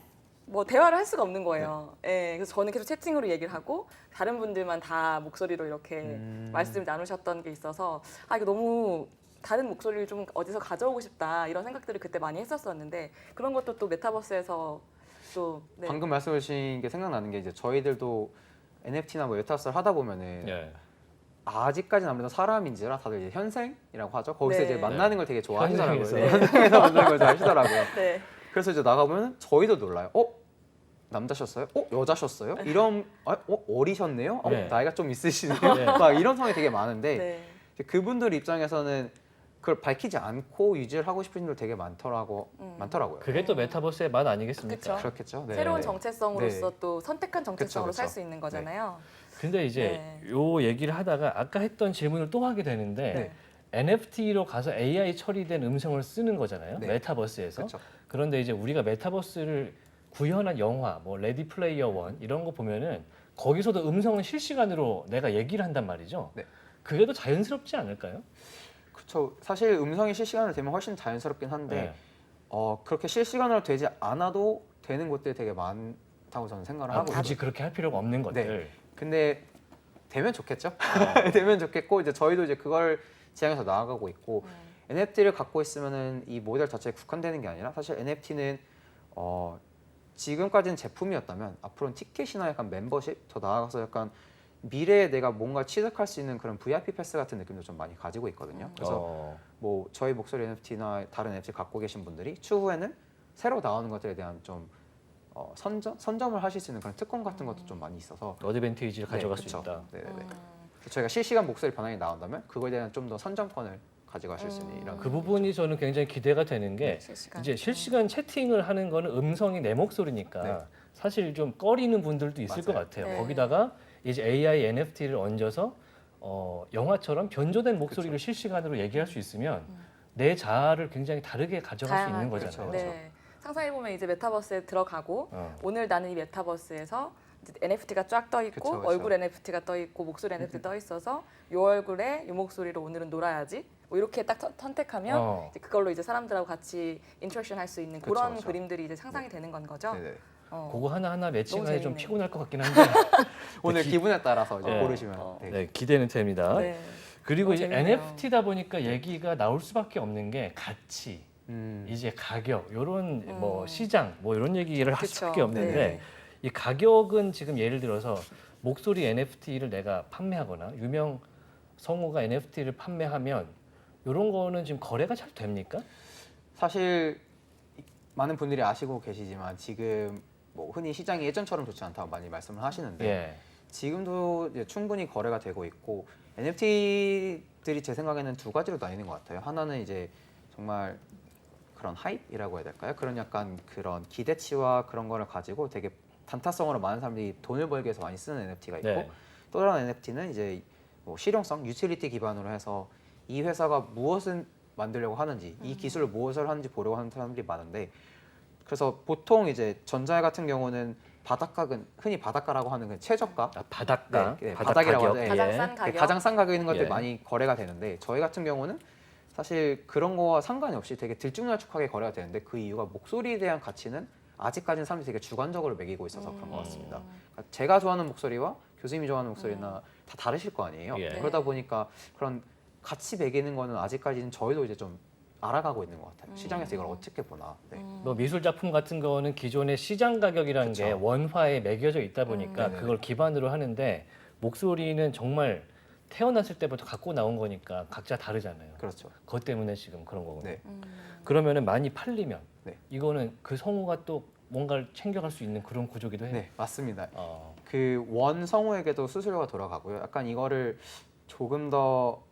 뭐 대화를 할 수가 없는 거예요. 예, 그래서 저는 계속 채팅으로 얘기를 하고 다른 분들만 다 목소리로 이렇게 말씀을 나누셨던 게 있어서 이거 너무 다른 목소리를 좀 어디서 가져오고 싶다 이런 생각들을 그때 많이 했었었는데 그런 것도 또 메타버스에서 또 네. 방금 말씀해 주신 게 생각나는 게 이제 저희들도 NFT나 뭐 메타버스를 하다 보면은 예. 아직까지는 아무래도 사람인지라 다들 이제 현생이라고 하죠. 거기서 네. 이제 만나는 걸 되게 좋아하시더라고요. 현생에서. 네, 현생에서 만나는 걸 좋아하시더라고요. 네. 그래서 이제 나가보면 저희도 놀라요. 남자셨어요? 여자셨어요? 이런 어리셨네요? 네. 나이가 좀 있으시네요? 네. 막 이런 상황이 되게 많은데 네. 이제 그분들 입장에서는 그걸 밝히지 않고 유지를 하고 싶으신 분들 되게 많더라고요. 그게 또 메타버스의 맛 아니겠습니까? 그쵸. 그렇겠죠. 네. 새로운 정체성으로서 네. 또 선택한 정체성으로 그쵸, 살 그쵸. 수 있는 거잖아요. 근데 이제 네. 요 얘기를 하다가 아까 했던 질문을 또 하게 되는데 네. NFT로 가서 AI 처리된 음성을 쓰는 거잖아요. 네. 메타버스에서. 그렇죠. 그런데 이제 우리가 메타버스를 구현한 영화, 뭐 레디 플레이어 원 이런 거 보면은 거기서도 음성은 실시간으로 내가 얘기를 한단 말이죠. 네. 그게 더 자연스럽지 않을까요? 그렇죠. 사실 음성이 실시간으로 되면 훨씬 자연스럽긴 한데 네. 그렇게 실시간으로 되지 않아도 되는 것들이 되게 많다고 저는 생각을 하고 굳이 그렇게 할 필요가 없는 것들. 근데 되면 좋겠죠. 되면 좋겠고 이제 저희도 이제 그걸 지향해서 나아가고 있고 NFT를 갖고 있으면은 이 모델 자체에 국한되는 게 아니라 사실 NFT는 지금까지는 제품이었다면 앞으로는 티켓이나 약간 멤버십 더 나아가서 약간 미래에 내가 뭔가 취득할 수 있는 그런 VIP 패스 같은 느낌도 좀 많이 가지고 있거든요. 그래서 뭐 저희 목소리 NFT나 다른 NFT 갖고 계신 분들이 추후에는 새로 나오는 것들에 대한 좀 선점을 하실 수 있는 그런 특권 같은 것도 좀 많이 있어서 어드밴티지를 가져갈 수 그쵸. 있다. 네네네. 저희가 실시간 목소리 반영이 나온다면 그거에 대한 좀 더 선점권을 가져가실 수 있는 이런 그 부분이 저는 굉장히 기대가 되는 게 실시간. 이제 실시간 채팅을 하는 거는 음성이 내 목소리니까 네. 사실 좀 꺼리는 분들도 있을 것 맞아요. 같아요. 네. 거기다가 이제 AI, NFT를 얹어서 영화처럼 변조된 목소리를 실시간으로 얘기할 수 있으면 내 자아를 굉장히 다르게 가져갈 수 있는 다양하게. 거잖아요. 그렇죠. 네. 상상해보면 이제 메타버스에 들어가고 오늘 나는 이 메타버스에서 이제 NFT가 쫙 떠 있고 그쵸, 그쵸. 얼굴 NFT가 떠 있고 목소리 NFT 떠 있어서 이 얼굴에 이 목소리로 오늘은 놀아야지 뭐 이렇게 딱 선택하면 이제 그걸로 이제 사람들하고 같이 인터랙션 할 수 있는 그쵸, 그런 그쵸. 그림들이 이제 상상이 되는 건 거죠. 네네. 그거 하나하나 매칭하기 좀 재밌네요. 피곤할 것 같긴 한데 오늘 기분에 따라서 이제 네. 고르시면 네. 네, 기대는 됩니다. 네. 그리고 너무 이제 재밌네요. NFT다 보니까 얘기가 나올 수밖에 없는 게 가치, 이제 가격, 이런 뭐 시장, 뭐 이런 얘기를 할 그쵸. 수밖에 없는데 네. 이 가격은 지금 예를 들어서 목소리 NFT를 내가 판매하거나 유명 성우가 NFT를 판매하면 이런 거는 지금 거래가 잘 됩니까? 사실 많은 분들이 아시고 계시지만 지금 뭐 흔히 시장이 예전처럼 좋지 않다고 많이 말씀을 하시는데 예. 지금도 이제 충분히 거래가 되고 있고 NFT들이 제 생각에는 두 가지로 나뉘는 것 같아요. 하나는 이제 정말 그런 하이프이라고 해야 될까요? 그런 약간 그런 기대치와 그런 거를 가지고 되게 단타성으로 많은 사람들이 돈을 벌기 위해서 많이 쓰는 NFT가 있고 네. 또 다른 NFT는 이제 뭐 실용성, 유틸리티 기반으로 해서 이 회사가 무엇을 만들려고 하는지 이 기술로 무엇을 하는지 보려고 하는 사람들이 많은데 그래서 보통 이제 전자 같은 경우는 바닥가는 흔히 바닥가라고 하는 그 최저가 바닥가, 네, 바닥 바닥이라고 가격. 하죠. 가장 예. 싼 가격. 가장 싼 가격에 있는 것들이 예. 많이 거래가 되는데 저희 같은 경우는 사실 그런 거와 상관이 없이 되게 들쭉날쭉하게 거래가 되는데 그 이유가 목소리에 대한 가치는 아직까지는 사람들이 되게 주관적으로 매기고 있어서 그런 것 같습니다. 그러니까 제가 좋아하는 목소리와 교수님이 좋아하는 목소리나 다 다르실 거 아니에요. 예. 그러다 보니까 그런 같이 매기는 거는 아직까지는 저희도 이제 좀 알아가고 있는 것 같아요. 시장에서 이걸 어떻게 보나. 네. 뭐 미술 작품 같은 거는 기존의 시장 가격이라는 게 그쵸. 원화에 매겨져 있다 보니까 네네. 그걸 기반으로 하는데 목소리는 정말 태어났을 때부터 갖고 나온 거니까 각자 다르잖아요. 그렇죠. 그것 때문에 지금 그런 거군요. 네. 그러면은 많이 팔리면 네. 이거는 그 성우가 또 뭔가를 챙겨갈 수 있는 그런 구조기도 해요. 네, 맞습니다. 어. 그 원 성우에게도 수수료가 돌아가고요. 약간 이거를 조금 더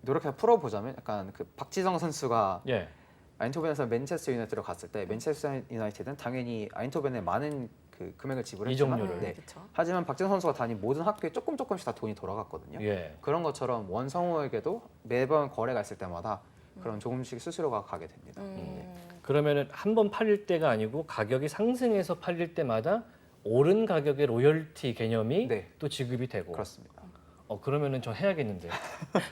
노력해서 풀어보자면 약간 그 박지성 선수가 예. 아인토벤에서 맨체스터 유나이티드로 갔을 때 맨체스터 유나이티드는 당연히 아인토벤에 많은 그 금액을 지불했지만 이적료를. 네. 그렇죠. 하지만 박지성 선수가 다닌 모든 학교에 조금씩 다 돈이 돌아갔거든요. 예. 그런 것처럼 원 성우에게도 매번 거래가 있을 때마다 그런 조금씩 수수료가 가게 됩니다. 그러면은 한 번 팔릴 때가 아니고 가격이 상승해서 팔릴 때마다 오른 가격의 로열티 개념이 네. 또 지급이 되고. 그렇습니다. 그러면은 저 해야겠는데요.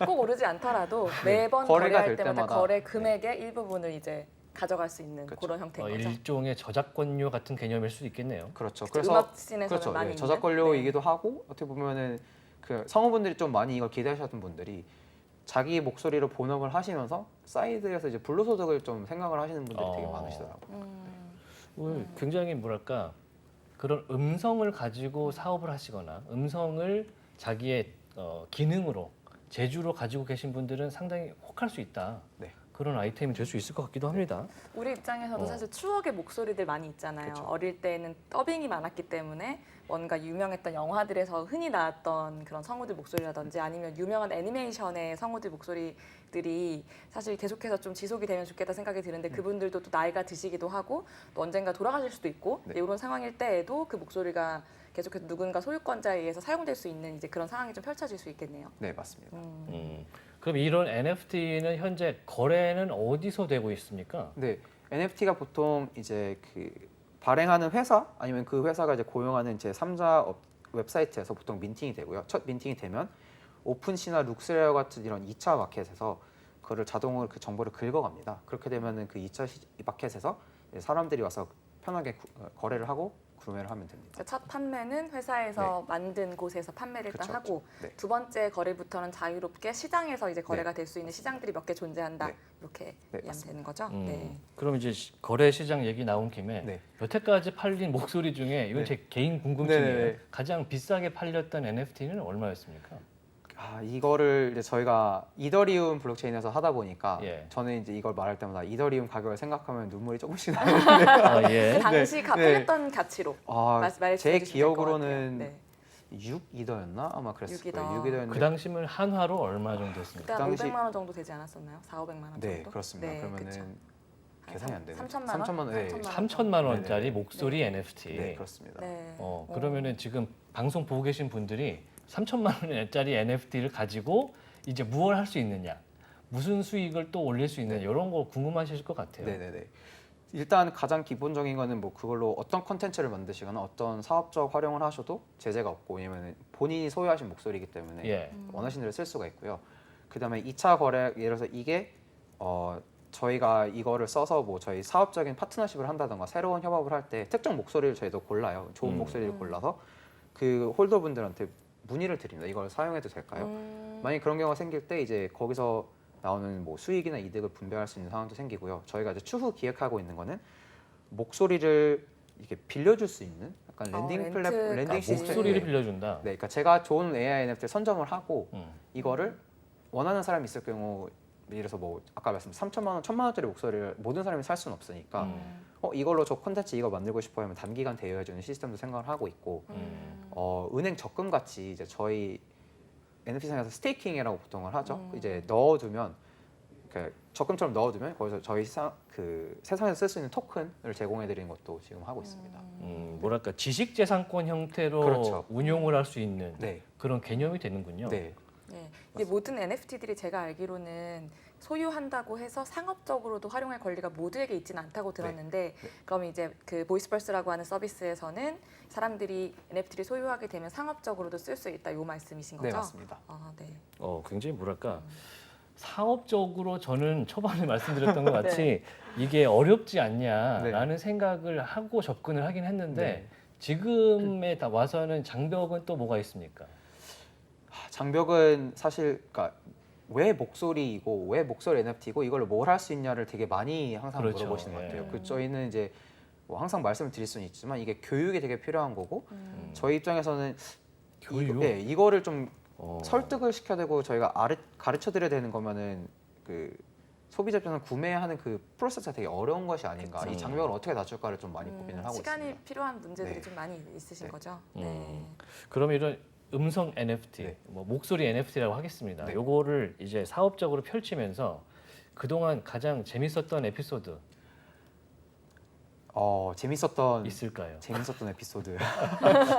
꼭 오르지 않더라도 매번 거래가 거래할 될 때마다 때마다 거래 금액의 일부분을 이제 가져갈 수 있는 그렇죠. 그런 형태인 거죠. 일종의 저작권료 같은 개념일 수도 있겠네요. 그렇죠. 그래서 음악 씬에서는 그렇죠. 많이 예, 있는? 저작권료이기도 하고 어떻게 보면은 그 성우분들이 좀 많이 이걸 기대하셨던 분들이 자기 목소리로 본업을 하시면서 사이드에서 이제 불로소득을 좀 생각을 하시는 분들이 되게 많으시더라고요. 굉장히 뭐랄까 그런 음성을 가지고 사업을 하시거나 음성을 자기의 기능으로 제주로 가지고 계신 분들은 상당히 혹할 수 있다. 네. 그런 아이템이 될 수 있을 것 같기도 합니다. 우리 입장에서도 어. 사실 추억의 목소리들 많이 있잖아요. 그쵸. 어릴 때는 더빙이 많았기 때문에 뭔가 유명했던 영화들에서 흔히 나왔던 그런 성우들 목소리라든지 아니면 유명한 애니메이션의 성우들 목소리들이 사실 계속해서 좀 지속이 되면 좋겠다 생각이 드는데 그분들도 또 나이가 드시기도 하고 또 언젠가 돌아가실 수도 있고 네. 이런 상황일 때에도 그 목소리가 계속해서 누군가 소유권자에 의해서 사용될 수 있는 이제 그런 상황이 좀 펼쳐질 수 있겠네요. 네, 맞습니다. 그럼 이런 NFT는 현재 거래는 어디서 되고 있습니까? 네, NFT가 보통 이제 그 발행하는 회사 아니면 그 회사가 이제 고용하는 제 3자 웹사이트에서 보통 민팅이 되고요. 첫 민팅이 되면 오픈시나 룩스레어 같은 이런 2차 마켓에서 그거를 자동으로 그 정보를 긁어갑니다. 그렇게 되면은 그 2차 마켓에서 이제 사람들이 와서 편하게 거래를 하고 구매를 하면 됩니다. 그러니까 첫 판매는 회사에서 만든 곳에서 판매를 일단 그쵸, 하고 그쵸. 네. 두 번째 거래부터는 자유롭게 시장에서 이제 거래가 될 수 있는 시장들이 몇 개 존재한다. 네. 이렇게 네, 이해하면 맞습니다. 되는 거죠. 네. 그럼 이제 거래 시장 얘기 나온 김에 네. 여태까지 팔린 목소리 중에 이건 네. 제 개인 궁금증이에요. 네네네. 가장 비싸게 팔렸던 NFT는 얼마였습니까? 이거를 이제 저희가 이더리움 블록체인에서 하다 보니까 예. 저는 이제 이걸 말할 때마다 이더리움 가격을 생각하면 눈물이 조금씩 나요. 예. 그 당시 네. 팔렸던 가치로 말씀해 제 주시면 기억으로는 될 것 같아요. 6이더였나 아마 그랬을 6이더. 거예요. 6이더였는데 그 당시면 한화로 얼마 정도였습니까? 그때 한 당시- 500만 원 정도 되지 않았었나요? 4,500만 원 정도? 네, 그렇습니다. 그러면은 그쵸. 계산이 안 되네요. 3천만 원? 3천만 원. 네. 3천만 원짜리 네네. 목소리 NFT. 네, 그렇습니다. 네. 그러면은 지금 방송 보고 계신 분들이 3천만 원짜리 NFT를 가지고 이제 무엇을 할 수 있느냐, 무슨 수익을 또 올릴 수 있느냐 이런 거 궁금하실 것 같아요. 네, 네, 네. 일단 가장 기본적인 거는 뭐 그걸로 어떤 컨텐츠를 만드시거나 어떤 사업적 활용을 하셔도 제재가 없고 왜냐면 본인이 소유하신 목소리이기 때문에 예. 원하신 대로 쓸 수가 있고요. 그다음에 2차 거래 예를 들어서 이게 저희가 이거를 써서 뭐 저희 사업적인 파트너십을 한다던가 새로운 협업을 할 때 특정 목소리를 저희도 골라요. 좋은 목소리를 골라서 그 홀더분들한테 문의를 드립니다. 이걸 사용해도 될까요? 만약 그런 경우가 생길 때 이제 거기서 나오는 뭐 수익이나 이득을 분배할 수 있는 상황도 생기고요. 저희가 이제 추후 기획하고 있는 거는 목소리를 이렇게 빌려줄 수 있는 약간 랜딩 렌트까지. 랜딩 시스템. 목소리를 네. 빌려준다. 네, 그러니까 제가 좋은 AI NFT를 선점을 하고 음. 이거를 원하는 사람이 있을 경우 예를 들어서 뭐 아까 말씀드린 3천만 원, 1천만 원짜리 목소리를 모든 사람이 살 수는 없으니까 이걸로 저 콘텐츠 이거 만들고 싶어 하면 단기간 대여해주는 시스템도 생각을 하고 있고 은행 적금 같이 이제 저희 NFT상에서 스테이킹이라고 보통을 하죠. 이제 넣어두면 그 적금처럼 넣어두면 거기서 저희 세상에서 쓸 수 있는 토큰을 제공해드리는 것도 지금 하고 있습니다. 뭐랄까 지식재산권 형태로 그렇죠. 운용을 할 수 있는 네, 그런 개념이 되는군요. 네, 네. 이게 모든 NFT들이 제가 알기로는 소유한다고 해서 상업적으로도 활용할 권리가 모두에게 있지는 않다고 들었는데 네. 그럼 이제 그 보이스펄스라고 하는 서비스에서는 사람들이 NFT를 소유하게 되면 상업적으로도 쓸 수 있다 이 말씀이신 거죠? 네 맞습니다. 아, 네. 굉장히 뭐랄까 사업적으로 저는 초반에 말씀드렸던 것 같이 네. 이게 어렵지 않냐라는 생각을 하고 접근을 하긴 했는데 네. 지금에 다 와서는 장벽은 또 뭐가 있습니까? 장벽은 사실 그러니까 왜 목소리이고 왜 목소리 NFT고 이걸로 뭘 할 수 있냐를 되게 많이 항상 그렇죠. 물어보시는 것 예. 같아요. 그 저희는 이제 뭐 항상 말씀을 드릴 수는 있지만 이게 교육이 되게 필요한 거고 음. 저희 입장에서는 교육? 이거를 좀 어. 설득을 시켜야 되고 저희가 가르쳐 드려야 되는 거면은 그 소비자 입장에서 구매하는 그 프로세스가 되게 어려운 것이 아닌가. 그쵸. 이 장벽을 어떻게 낮출까를 좀 많이 고민을 하고 시간이 있습니다. 필요한 문제들이 네. 좀 많이 있으신 네. 거죠. 그럼 이런 음성 NFT, 네. 뭐 목소리 NFT라고 하겠습니다. 네. 요거를 이제 사업적으로 펼치면서 그동안 가장 재밌었던 에피소드 재밌었던 있을까요? 에피소드.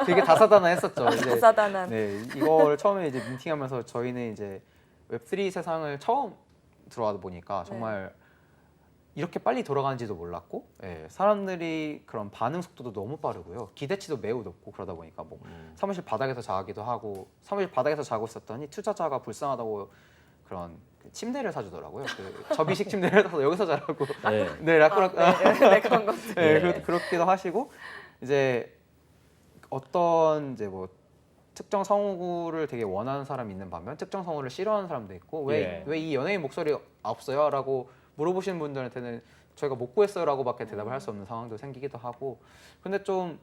되게 다사다난했었죠. 이제 다사다난. 네, 이걸 처음에 이제 미팅하면서 저희는 이제 웹3 세상을 처음 들어와 보니까 정말 이렇게 빨리 돌아가는지도 몰랐고, 사람들이 그런 반응 속도도 너무 빠르고요. 기대치도 매우 높고 그러다 보니까 뭐 사무실 바닥에서 자기도 하고 사무실 바닥에서 자고 있었더니 투자자가 불쌍하다고 그런 그 침대를 사주더라고요. 그 접이식 침대를 사서 여기서 자라고. 네. 네, 라꾸락. 네, 그런 것. 네, 네. 그렇기도 하시고 이제 어떤 이제 뭐 특정 성우를 되게 원하는 사람이 있는 반면 특정 성우를 싫어하는 사람도 있고 왜 이 연예인 목소리 없어요?라고 물어보시는 분들한테는 저희가 못 구했어요라고밖에 대답을 할 수 없는 상황도 생기기도 하고 근데 좀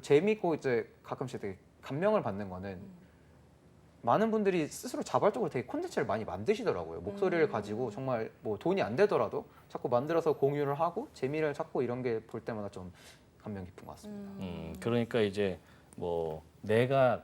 재미있고 이제 가끔씩 되게 감명을 받는 거는 많은 분들이 스스로 자발적으로 되게 콘텐츠를 많이 만드시더라고요. 목소리를 가지고 정말 뭐 돈이 안 되더라도 자꾸 만들어서 공유를 하고 재미를 찾고 이런 게 볼 때마다 좀 감명 깊은 것 같습니다. 그러니까 이제 뭐 내가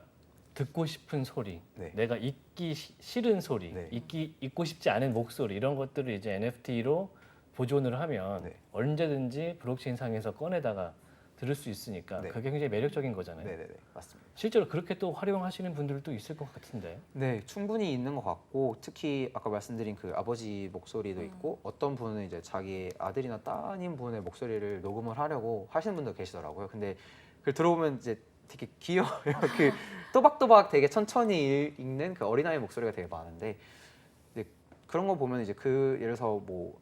듣고 싶은 소리, 네. 내가 잊기 싫은 소리, 네. 잊고 싶지 않은 목소리 이런 것들을 이제 NFT로 보존을 하면 네. 언제든지 블록체인 상에서 꺼내다가 들을 수 있으니까 네. 그게 굉장히 매력적인 거잖아요. 네네네, 맞습니다. 실제로 그렇게 또 활용하시는 분들도 있을 것 같은데. 네, 충분히 있는 것 같고 특히 아까 말씀드린 그 아버지 목소리도 있고 어떤 분은 이제 자기 아들이나 따님 분의 목소리를 녹음을 하려고 하시는 분도 계시더라고요. 근데 그걸 들어보면 이제 되게 귀여워요. 그 또박또박 되게 천천히 읽는 그 어린아이 목소리가 되게 많은데 이제 그런 거 보면 이제 그 예를 들어서 뭐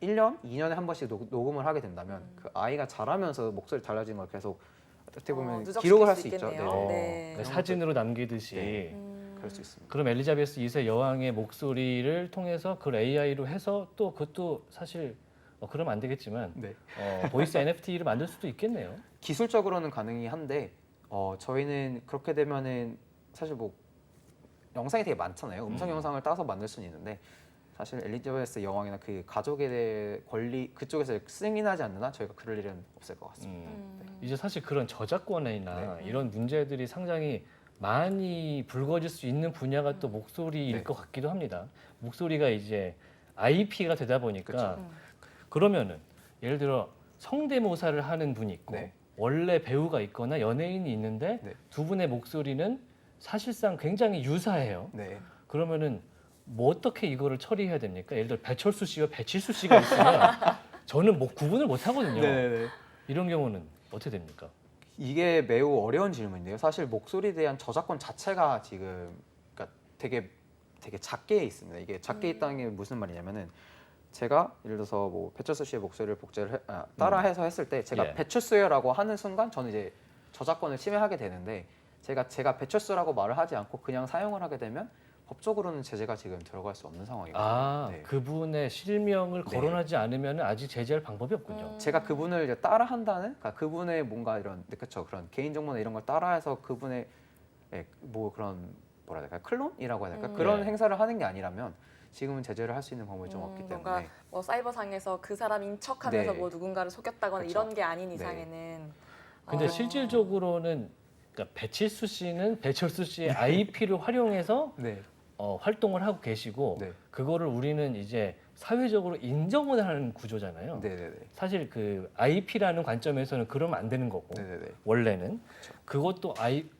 1년, 2년에 한 번씩 녹음을 하게 된다면 그 아이가 자라면서 목소리 달라지는 걸 계속 어떻게 보면 누적시킬 기록을 할 수 수 있죠. 있겠네요. 어, 네. 사진으로 남기듯이. 네. 그럴 수 있습니다. 그럼 엘리자베스 2세 여왕의 목소리를 통해서 그걸 AI로 해서 또 그것도 사실 그러면 안 되겠지만 네. 보이스 NFT를 만들 수도 있겠네요. 기술적으로는 가능이 한데 저희는 그렇게 되면은 사실 뭐 영상이 되게 많잖아요. 음성 영상을 따서 만들 수는 있는데 사실 엘리자베스 여왕이나 그 가족에 대해 권리 그쪽에서 승인하지 않는 한 저희가 그럴 일은 없을 것 같습니다. 이제 사실 그런 저작권이나 네. 이런 문제들이 상당히 많이 불거질 수 있는 분야가 또 목소리일 네. 것 같기도 합니다. 목소리가 이제 IP가 되다 보니까 그쵸. 그러면은 예를 들어 성대모사를 하는 분이 있고 네. 원래 배우가 있거나 연예인이 있는데 네. 두 분의 목소리는 사실상 굉장히 유사해요. 네. 그러면은 뭐 어떻게 이거를 처리해야 됩니까? 예를 들어 배철수 씨와 배칠수 씨가 있으면 저는 뭐 구분을 못 하거든요. 네네. 이런 경우는 어떻게 됩니까? 이게 매우 어려운 질문인데요. 사실 목소리에 대한 저작권 자체가 지금 그러니까 되게 작게 있습니다. 이게 작게 있다는 게 무슨 말이냐면은 제가 예를 들어서 뭐 배철수 씨의 목소리를 따라해서 했을 때 제가 예. 배철수예요라고 하는 순간 저는 이제 저작권을 침해하게 되는데 제가 배철수라고 말을 하지 않고 그냥 사용을 하게 되면 법적으로는 제재가 지금 들어갈 수 없는 상황이거든요. 네. 그분의 실명을 네. 거론하지 않으면 아직 제재할 방법이 없군요. 제가 그분을 이제 따라한다는, 그러니까 그분의 뭔가 이런, 그렇죠, 그런 개인 정보나 이런 걸 따라해서 그분의 뭐 그런 뭐라 해야 될까, 클론이라고 해야 될까, 그런 네. 행사를 하는 게 아니라면 지금은 제재를 할 수 있는 방법이 좀 없기 때문에. 뭔가 뭐 사이버상에서 그 사람인 척하면서 네. 뭐 누군가를 속였다거나 그쵸. 이런 게 아닌 네. 이상에는. 근데 실질적으로는 그러니까 배칠수 씨는 배철수 씨의 IP를 활용해서 네. 활동을 하고 계시고 네. 그거를 우리는 이제 사회적으로 인정을 하는 구조잖아요. 네네네. 사실 그 IP라는 관점에서는 그러면 안 되는 거고 네네네. 원래는 그것도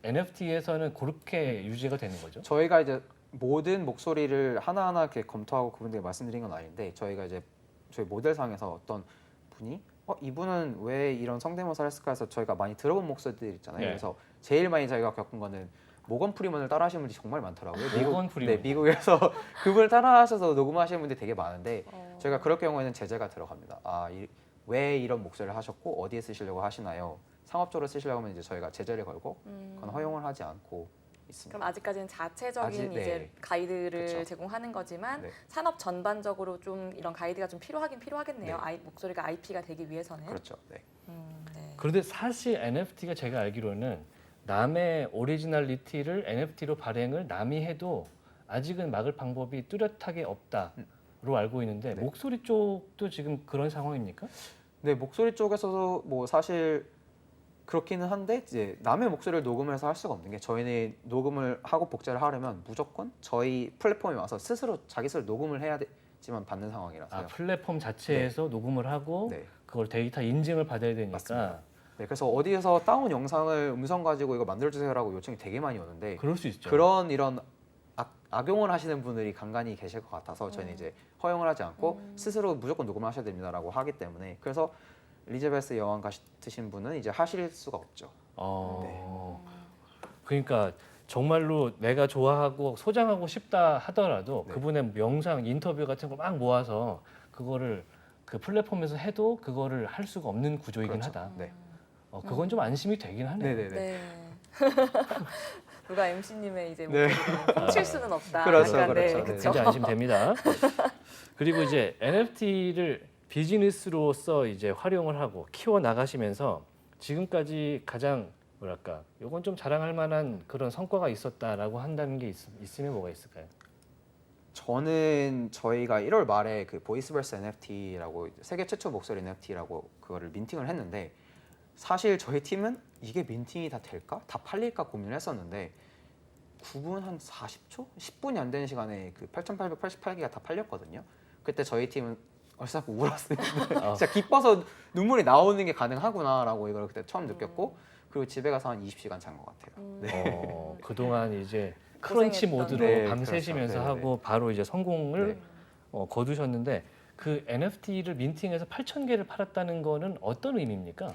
NFT에서는 그렇게 유지가 되는 거죠. 저희가 이제 모든 목소리를 하나하나 이렇게 검토하고 그분들이 말씀드린 건 아닌데 저희가 이제 저희 모델상에서 어떤 분이 이분은 왜 이런 성대모사를 했을까 해서 저희가 많이 들어본 목소리들 있잖아요. 네. 그래서 제일 많이 저희가 겪은 거는 모건 프리먼을 따라하시는 분들이 정말 많더라고요. 모건 프리먼. 네, 미국에서 그분을 따라하셔서 녹음하시는 분들이 되게 많은데 어. 저희가 그럴 경우에는 제재가 들어갑니다. 왜 이런 목소리를 하셨고 어디에 쓰시려고 하시나요? 상업적으로 쓰시려고 하면 이제 저희가 제재를 걸고 그건 허용을 하지 않고 있습니다. 그럼 아직까지는 자체적인 아직, 네. 이제 가이드를 그쵸. 제공하는 거지만 네. 산업 전반적으로 좀 이런 가이드가 좀 필요하겠네요. 네. 목소리가 IP가 되기 위해서는. 그렇죠. 네. 네. 그런데 사실 NFT가 제가 알기로는 남의 오리지널리티를 NFT로 발행을 남이 해도 아직은 막을 방법이 뚜렷하게 없다로 알고 있는데 네. 목소리 쪽도 지금 그런 상황입니까? 네, 목소리 쪽에서도 뭐 사실 그렇기는 한데 이제 남의 목소리를 녹음해서 할 수가 없는 게 저희는 녹음을 하고 복제를 하려면 무조건 저희 플랫폼에 와서 스스로 자기 스스로 녹음을 해야지만 받는 상황이라서요. 아, 플랫폼 자체에서 녹음을 하고 네. 그걸 데이터 인증을 받아야 되니까. 맞습니다. 네, 그래서 어디에서 다운 영상을 음성 가지고 이거 만들어주세요라고 요청이 되게 많이 오는데 그럴 수 있죠. 이런 악용을 하시는 분들이 간간히 계실 것 같아서 저희는 이제 허용을 하지 않고 스스로 무조건 녹음을 하셔야 됩니다라고 하기 때문에 그래서 엘리자베스 여왕 같으신 분은 이제 하실 수가 없죠. 그러니까 정말로 내가 좋아하고 소장하고 싶다 하더라도 네. 그분의 영상 인터뷰 같은 걸 막 모아서 그거를 그 플랫폼에서 해도 그거를 할 수가 없는 구조이긴 그렇죠. 하다. 네. 그건 좀 안심이 되긴 하네요. 네네네. 네. 누가 MC님의 이제 네. 목소리를 훔칠 수는 없다. 그렇죠, 약간, 그렇죠. 네, 네. 그쵸. 굉장히 안심됩니다. 그리고 이제 NFT를 비즈니스로서 이제 활용을 하고 키워 나가시면서 지금까지 가장 뭐랄까, 이건 좀 자랑할 만한 그런 성과가 있었다라고 한다는 게 있으면 뭐가 있을까요? 저는 저희가 1월 말에 그 보이스버스 NFT라고 세계 최초 목소리 NFT라고 그거를 민팅을 했는데 사실 저희 팀은 이게 민팅이 다 될까? 다 팔릴까 고민을 했었는데 9분 한 40초? 10분이 안 되는 시간에 그 8,888개가 다 팔렸거든요. 그때 저희 팀은 얼싸고 울었습니다. 진짜 기뻐서 눈물이 나오는 게 가능하구나라고 이걸 그때 처음 느꼈고 그리고 집에 가서 한 20시간 잔 것 같아요. 네. 그동안 이제 크런치 고생했던. 모드로 네, 밤새시면서 그렇죠. 하고 바로 이제 성공을 네. 거두셨는데 그 NFT를 민팅해서 8,000개를 팔았다는 거는 어떤 의미입니까?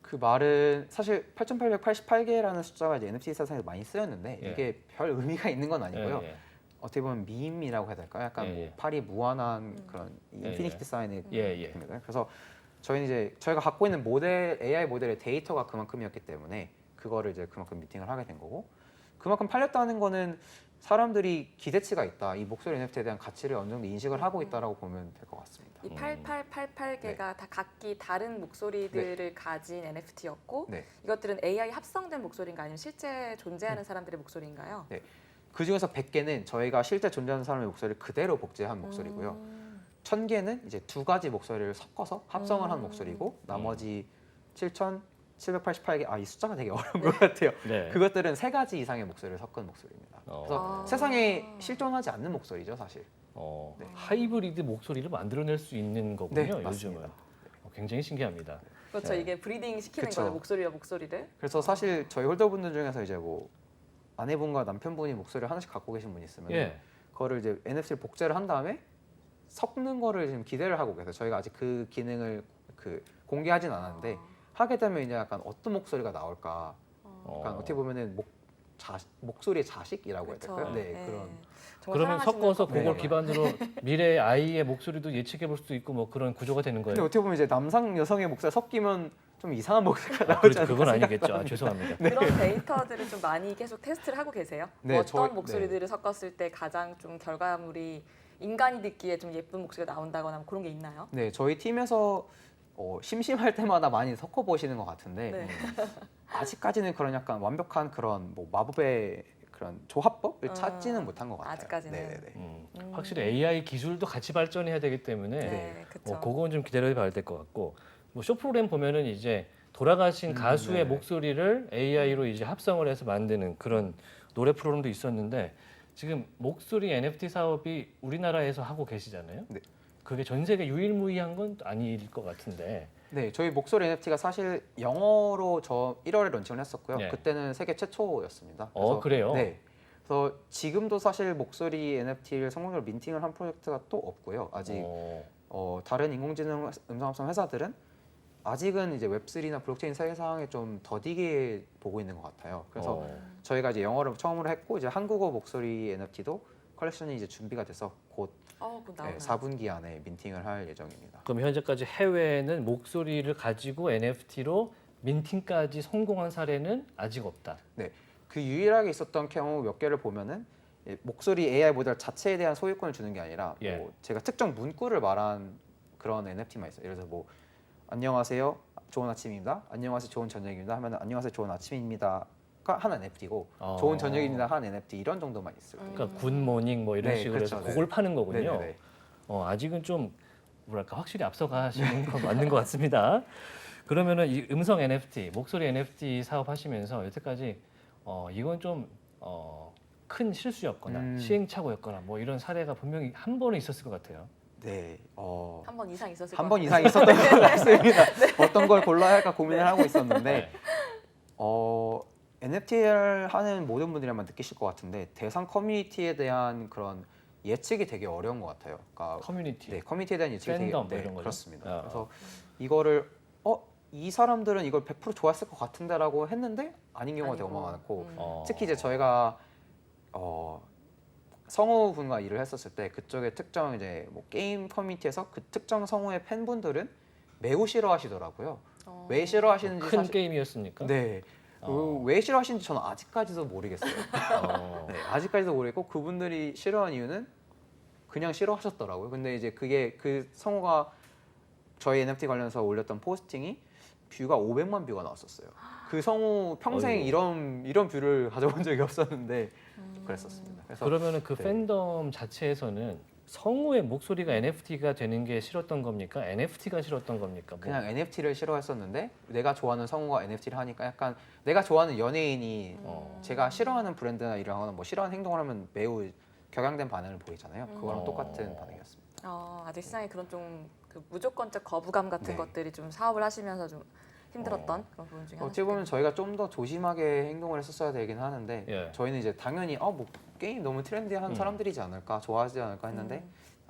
그 말은 사실 8,888개라는 숫자가 이제 NFT 세상에서 많이 쓰였는데 예. 이게 별 의미가 있는 건 아니고요. 예, 예. 어떻게 보면 밈이라고 해야 될까요? 약간 예, 뭐 예. 팔이 무한한 그런 예, 인피니티 예. 사인의 예, 예. 겁니다. 그래서 저희는 이제 저희가 갖고 있는 모델 AI 모델의 데이터가 그만큼이었기 때문에 그거를 이제 그만큼 미팅을 하게 된 거고 그만큼 팔렸다는 거는 사람들이 기대치가 있다. 이 목소리 NFT에 대한 가치를 어느 정도 인식을 하고 있다라고 보면 될 것 같습니다. 이 8888개가 다 각기 다른 목소리들을 가진 NFT였고 네. 이것들은 AI 합성된 목소리인가 아니면 실제 존재하는 사람들의 목소리인가요? 그 중에서 100개는 저희가 실제 존재하는 사람의 목소리를 그대로 복제한 목소리고요. 1000개는 이제 두 가지 목소리를 섞어서 합성을 한 목소리고 나머지 7,788개 이 숫자가 되게 어려운 것 같아요. 네. 그것들은 세 가지 이상의 목소리를 섞은 목소리입니다. 그래서 아. 세상에 실존하지 않는 목소리죠, 사실. 네. 하이브리드 목소리를 만들어낼 수 있는 거군요. 네, 요즘은 맞습니다. 굉장히 신기합니다. 그렇죠. 네. 이게 브리딩 시키는 그쵸. 거죠. 목소리와 목소리를. 그래서 사실 저희 홀더분들 중에서 이제 뭐 아내분과 남편분이 목소리를 하나씩 갖고 계신 분이 있으면 예. 그거를 이제 NFT를 복제를 한 다음에 섞는 거를 지금 기대를 하고 계세요. 저희가 아직 그 기능을 공개하진 않았는데 하게 되면 이제 약간 어떤 목소리가 나올까? 약간 어떻게 보면은 목소리의 자식이라고 해야 될까요? 네, 그런. 정말 그러면 사랑하시는 섞어서 커플. 그걸 기반으로 미래의 아이의 목소리도 예측해 볼 수도 있고 뭐 그런 구조가 되는 근데 거예요. 어떻게 보면 이제 남성 여성의 목소리 섞이면 좀 이상한 목소리가 나오지 그렇죠. 않을까 그건 생각- 아니겠죠. 죄송합니다. 그런 데이터들을 좀 많이 계속 테스트를 하고 계세요? 네, 어떤 저희- 목소리들을 섞었을 때 가장 좀 결과물이 인간이 듣기에 좀 예쁜 목소리가 나온다거나 뭐 그런 게 있나요? 네, 저희 팀에서 심심할 때마다 많이 섞어 보시는 것 같은데 네. 아직까지는 그런 약간 완벽한 그런 뭐 마법의 그런 조합법을 찾지는 못한 것 같아요. 아직까지는. 네네네. 확실히 AI 기술도 같이 발전해야 되기 때문에 네, 그렇죠. 그건 좀 기다려 봐야 될 것 같고 뭐 쇼 프로그램 보면은 이제 돌아가신 가수의 네. 목소리를 AI로 이제 합성을 해서 만드는 그런 노래 프로그램도 있었는데 지금 목소리 NFT 사업이 우리나라에서 하고 계시잖아요. 네. 그게 전 세계 유일무이한 건 아닐 것 같은데. 네, 저희 목소리 NFT가 사실 영어로 저 1월에 런칭을 했었고요. 네. 그때는 세계 최초였습니다. 그래요? 네. 그래서 지금도 사실 목소리 NFT를 성공적으로 민팅을 한 프로젝트가 또 없고요. 아직 다른 인공지능 음성 합성 회사들은 아직은 이제 웹3나 블록체인 세상에 좀 더디게 보고 있는 것 같아요. 그래서 저희가 이제 영어를 처음으로 했고 이제 한국어 목소리 NFT도 컬렉션이 이제 준비가 돼서 곧 곧 나오나요? 4분기 안에 민팅을 할 예정입니다. 그럼 현재까지 해외에는 목소리를 가지고 NFT로 민팅까지 성공한 사례는 아직 없다. 그 유일하게 있었던 경우 몇 개를 보면은 목소리 AI 모델 자체에 대한 소유권을 주는 게 아니라 예. 뭐 제가 특정 문구를 말한 그런 NFT만 있어요. 예를 들어서 뭐 안녕하세요, 좋은 아침입니다. 안녕하세요, 좋은 저녁입니다. 하면은 안녕하세요, 좋은 아침입니다가 한 NFT고 좋은 저녁입니다 한 NFT 이런 정도만 있어요. 그러니까 굿모닝 뭐 이런 네, 식으로 해서 그렇죠. 그걸 파는 거군요. 네네네. 아직은 좀 뭐랄까 확실히 앞서가시는 건 맞는 것 같습니다. 그러면은 이 음성 NFT, 목소리 NFT 사업 하시면서 여태까지 이건 좀 큰 실수였거나 시행착오였거나 뭐 이런 사례가 분명히 한 번은 있었을 것 같아요. 네, 한 번 이상 있었을 한 것 번 같아요. 이상 있었던 것 같습니다. 어떤 걸 골라야 할까 고민을 하고 있었는데 네. NFT를 하는 모든 분들이 아마 느끼실 것 같은데 대상 커뮤니티에 대한 그런 예측이 되게 어려운 것 같아요. 그러니까 커뮤니티. 네, 커뮤니티에 대한 예측이 되게 팬덤 뭐 이런 거죠? 그렇습니다. 아. 그래서 이거를 이 사람들은 이걸 100% 좋아했을 것 같은데라고 했는데 아닌 경우가 되게 아니고. 많고 특히 이제 저희가 성우분과 일을 했었을 때 그쪽에 특정 이제 뭐 게임 커뮤니티에서 그 특정 성우의 팬분들은 매우 싫어하시더라고요. 왜 싫어하시는지 큰 게임이었습니까? 네. 왜 싫어하시는지 저는 아직까지도 모르겠어요. 네, 아직까지도 모르겠고 그분들이 싫어한 이유는 그냥 싫어하셨더라고요. 근데 이제 그게 그 성우가 저희 NFT 관련해서 올렸던 포스팅이 뷰가 500만 뷰가 나왔었어요. 그 성우 평생 이런 뷰를 가져본 적이 없었는데 그랬었습니다. 그래서 그러면은 그 네. 팬덤 자체에서는 성우의 목소리가 NFT가 되는 게 싫었던 겁니까? NFT가 싫었던 겁니까? 뭐. 그냥 NFT를 싫어했었는데 내가 좋아하는 성우가 NFT를 하니까 약간 내가 좋아하는 연예인이 제가 싫어하는 브랜드나 이런 거는 뭐 싫어하는 행동을 하면 매우 격양된 반응을 보이잖아요. 그거랑 똑같은 반응이었습니다. 아직 시장에 그런 좀 그 무조건적 거부감 같은 네. 것들이 좀 사업을 하시면서 좀 힘들었던 그런 부분 중에 어떻게 보면 저희가 좀 더 조심하게 행동을 했었어야 되긴 하는데 예. 저희는 이제 당연히 뭐 게임 너무 트렌디한 사람들이지 않을까 좋아하지 않을까 했는데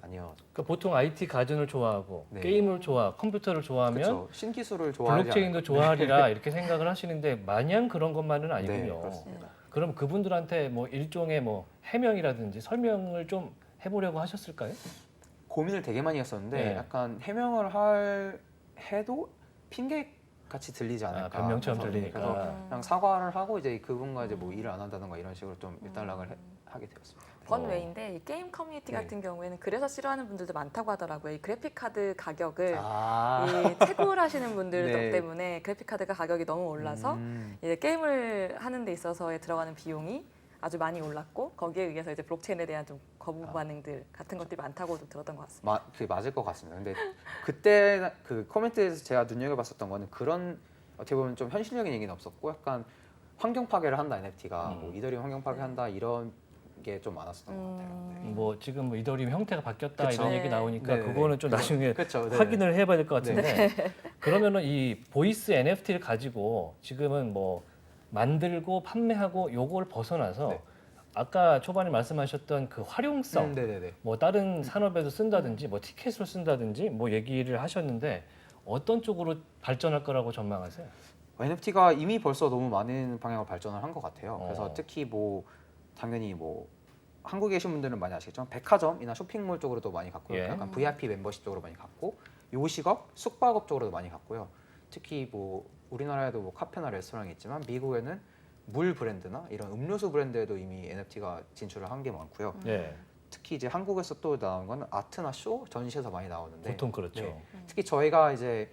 아니요. 그러니까 보통 IT 가전을 좋아하고 네. 게임을 컴퓨터를 좋아하면 그렇죠. 신기술을 좋아하지 블록체인도 좋아하리라 이렇게 생각을 하시는데 마냥 그런 것만은 않을까. 네, 아니군요. 그렇습니다. 그럼 그분들한테 뭐 일종의 뭐 해명이라든지 설명을 좀 해보려고 하셨을까요? 고민을 되게 많이 했었는데 네. 약간 해명을 해도 핑계 같이 들리지 않을까. 변명처럼 그래서, 들리니까. 그래서 그냥 사과를 하고 이제 그분과 이제 뭐 일을 안 한다던가 이런 식으로 좀 일단락을 하게 되었습니다. 번외인데 이 게임 커뮤니티 네. 같은 경우에는 그래서 싫어하는 분들도 많다고 하더라고요. 이 그래픽 카드 가격을 아. 이 채굴 하시는 분들 네. 때문에 그래픽 카드가 가격이 너무 올라서 이제 게임을 하는 데 있어서에 들어가는 비용이 아주 많이 올랐고 거기에 의해서 이제 블록체인에 대한 좀 거부 반응들 같은 것들이 많다고도 들었던 것 같습니다. 맞을 것 같습니다. 근데 그때 그 코멘트에서 제가 눈여겨봤었던 거는 그런 어떻게 보면 좀 현실적인 얘기는 없었고 약간 환경 파괴를 한다 NFT가 뭐 이더리움 환경 파괴한다 이런 게 좀 많았었던 것 같아요. 네. 뭐 지금 뭐 이더리움 형태가 바뀌었다 그쵸. 이런 얘기 네. 나오니까 네네네. 그거는 좀 나중에 그쵸, 네네. 확인을 해봐야 될 것 같은데 그러면은 이 보이스 NFT를 가지고 지금은 뭐 만들고 판매하고 요걸 벗어나서 네. 아까 초반에 말씀하셨던 그 활용성 네네네. 뭐 다른 산업에도 쓴다든지 뭐 티켓으로 쓴다든지 뭐 얘기를 하셨는데 어떤 쪽으로 발전할 거라고 전망하세요? NFT가 이미 벌써 너무 많은 방향으로 발전을 한 것 같아요. 그래서 어. 특히 뭐 당연히 뭐 한국에 계신 분들은 많이 아시겠지만 백화점이나 쇼핑몰 쪽으로도 많이 갔고요. 예. 약간 VIP 멤버십 쪽으로 많이 갔고 요식업, 숙박업 쪽으로도 많이 갔고요. 특히 뭐 우리나라에도 뭐 카페나 레스토랑이 있지만 미국에는 물 브랜드나 이런 음료수 브랜드에도 이미 NFT가 진출을 한 게 많고요. 네, 특히 이제 한국에서 또 나온 건 아트나 쇼 전시에서 많이 나오는데 보통 그렇죠. 네. 특히 저희가 이제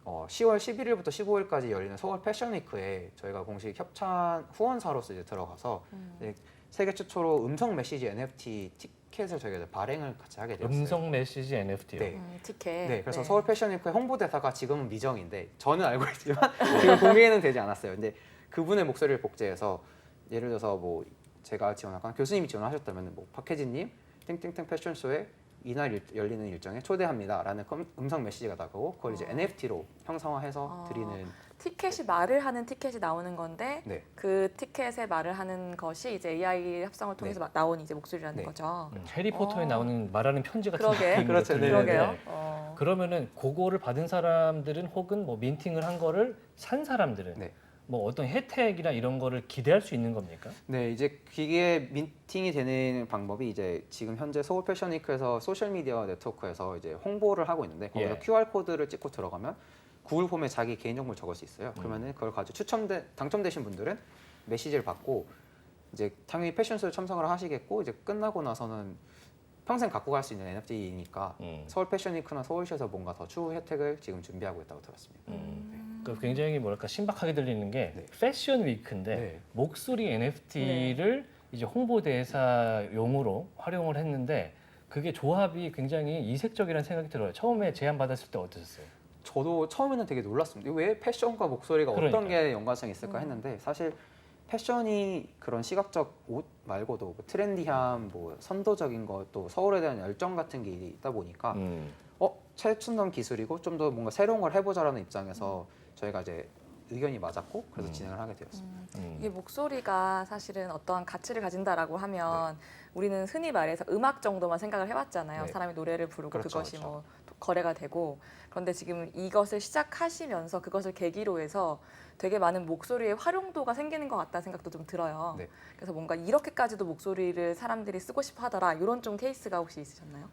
10월 11일부터 15일까지 열리는 서울 패션위크에 저희가 공식 협찬 후원사로서 이제 들어가서 이제 세계 최초로 음성 메시지 NFT 티켓을 저희가 이제 발행을 같이 하게 되었어요. 음성 메시지 NFT요. 네. 티켓. 네, 그래서 서울 패션위크의 홍보대사가 지금은 미정인데 저는 알고 있지만 지금 공개는 되지 않았어요. 근데 그분의 목소리를 복제해서 예를 들어서 뭐 제가 지원하거나 교수님이 지원하셨다면 뭐 박혜진님 땡땡땡 패션쇼에 이날 열리는 일정에 초대합니다라는 음성 메시지가 나가고 그걸 이제 NFT로 형상화해서 드리는 티켓이 말을 하는 티켓이 나오는 건데 네. 그 티켓에 말을 하는 것이 이제 AI 합성을 통해서 나온 이제 목소리라는 네. 거죠. 해리포터에 나오는 말하는 편지 같은 그러게. 느낌으로 그렇죠. 네, 들리는데 그러게요. 그러면은 그거를 받은 사람들은 혹은 뭐 민팅을 한 거를 산 사람들은 네. 뭐 어떤 혜택이나 이런 거를 기대할 수 있는 겁니까? 네, 이제 이게 민팅이 되는 방법이 이제 지금 현재 서울 패션위크에서 소셜미디어 네트워크에서 이제 홍보를 하고 있는데 거기서 예. QR 코드를 찍고 들어가면 구글 폼에 자기 개인정보를 적을 수 있어요. 그러면은 그걸 가지고 당첨되신 분들은 메시지를 받고 이제 당연히 패션쇼에 참석을 하시겠고 이제 끝나고 나서는 평생 갖고 갈 수 있는 NFT이니까 서울 패션위크나 서울시에서 뭔가 더 추후 혜택을 지금 준비하고 있다고 들었습니다. 그 굉장히 뭐랄까 신박하게 들리는 게 네. 패션 위크인데 네. 목소리 NFT를 이제 홍보대사용으로 활용을 했는데 그게 조합이 굉장히 이색적이라는 생각이 들어요. 처음에 제안 받았을 때 어떠셨어요? 저도 처음에는 되게 놀랐습니다. 왜 패션과 목소리가 어떤 그러니까요. 게 연관성이 있을까 했는데 사실 패션이 그런 시각적 옷 말고도 뭐 트렌디함, 뭐 선도적인 것, 또 서울에 대한 열정 같은 게 있다 보니까 최첨단 기술이고 좀 더 뭔가 새로운 걸 해보자라는 입장에서 저희가 이제 의견이 맞았고 그래서 진행을 하게 되었습니다. 이게 목소리가 사실은 어떠한 가치를 가진다라고 하면 우리는 흔히 말해서 음악 정도만 생각을 해왔잖아요. 네. 사람이 노래를 부르고 그렇죠, 그것이 그렇죠. 뭐 거래가 되고 그런데 지금 이것을 시작하시면서 그것을 계기로 해서 되게 많은 목소리의 활용도가 생기는 것 같다는 생각도 좀 들어요. 네. 그래서 뭔가 이렇게까지도 목소리를 사람들이 쓰고 싶어 하더라 이런 좀 케이스가 혹시 있으셨나요?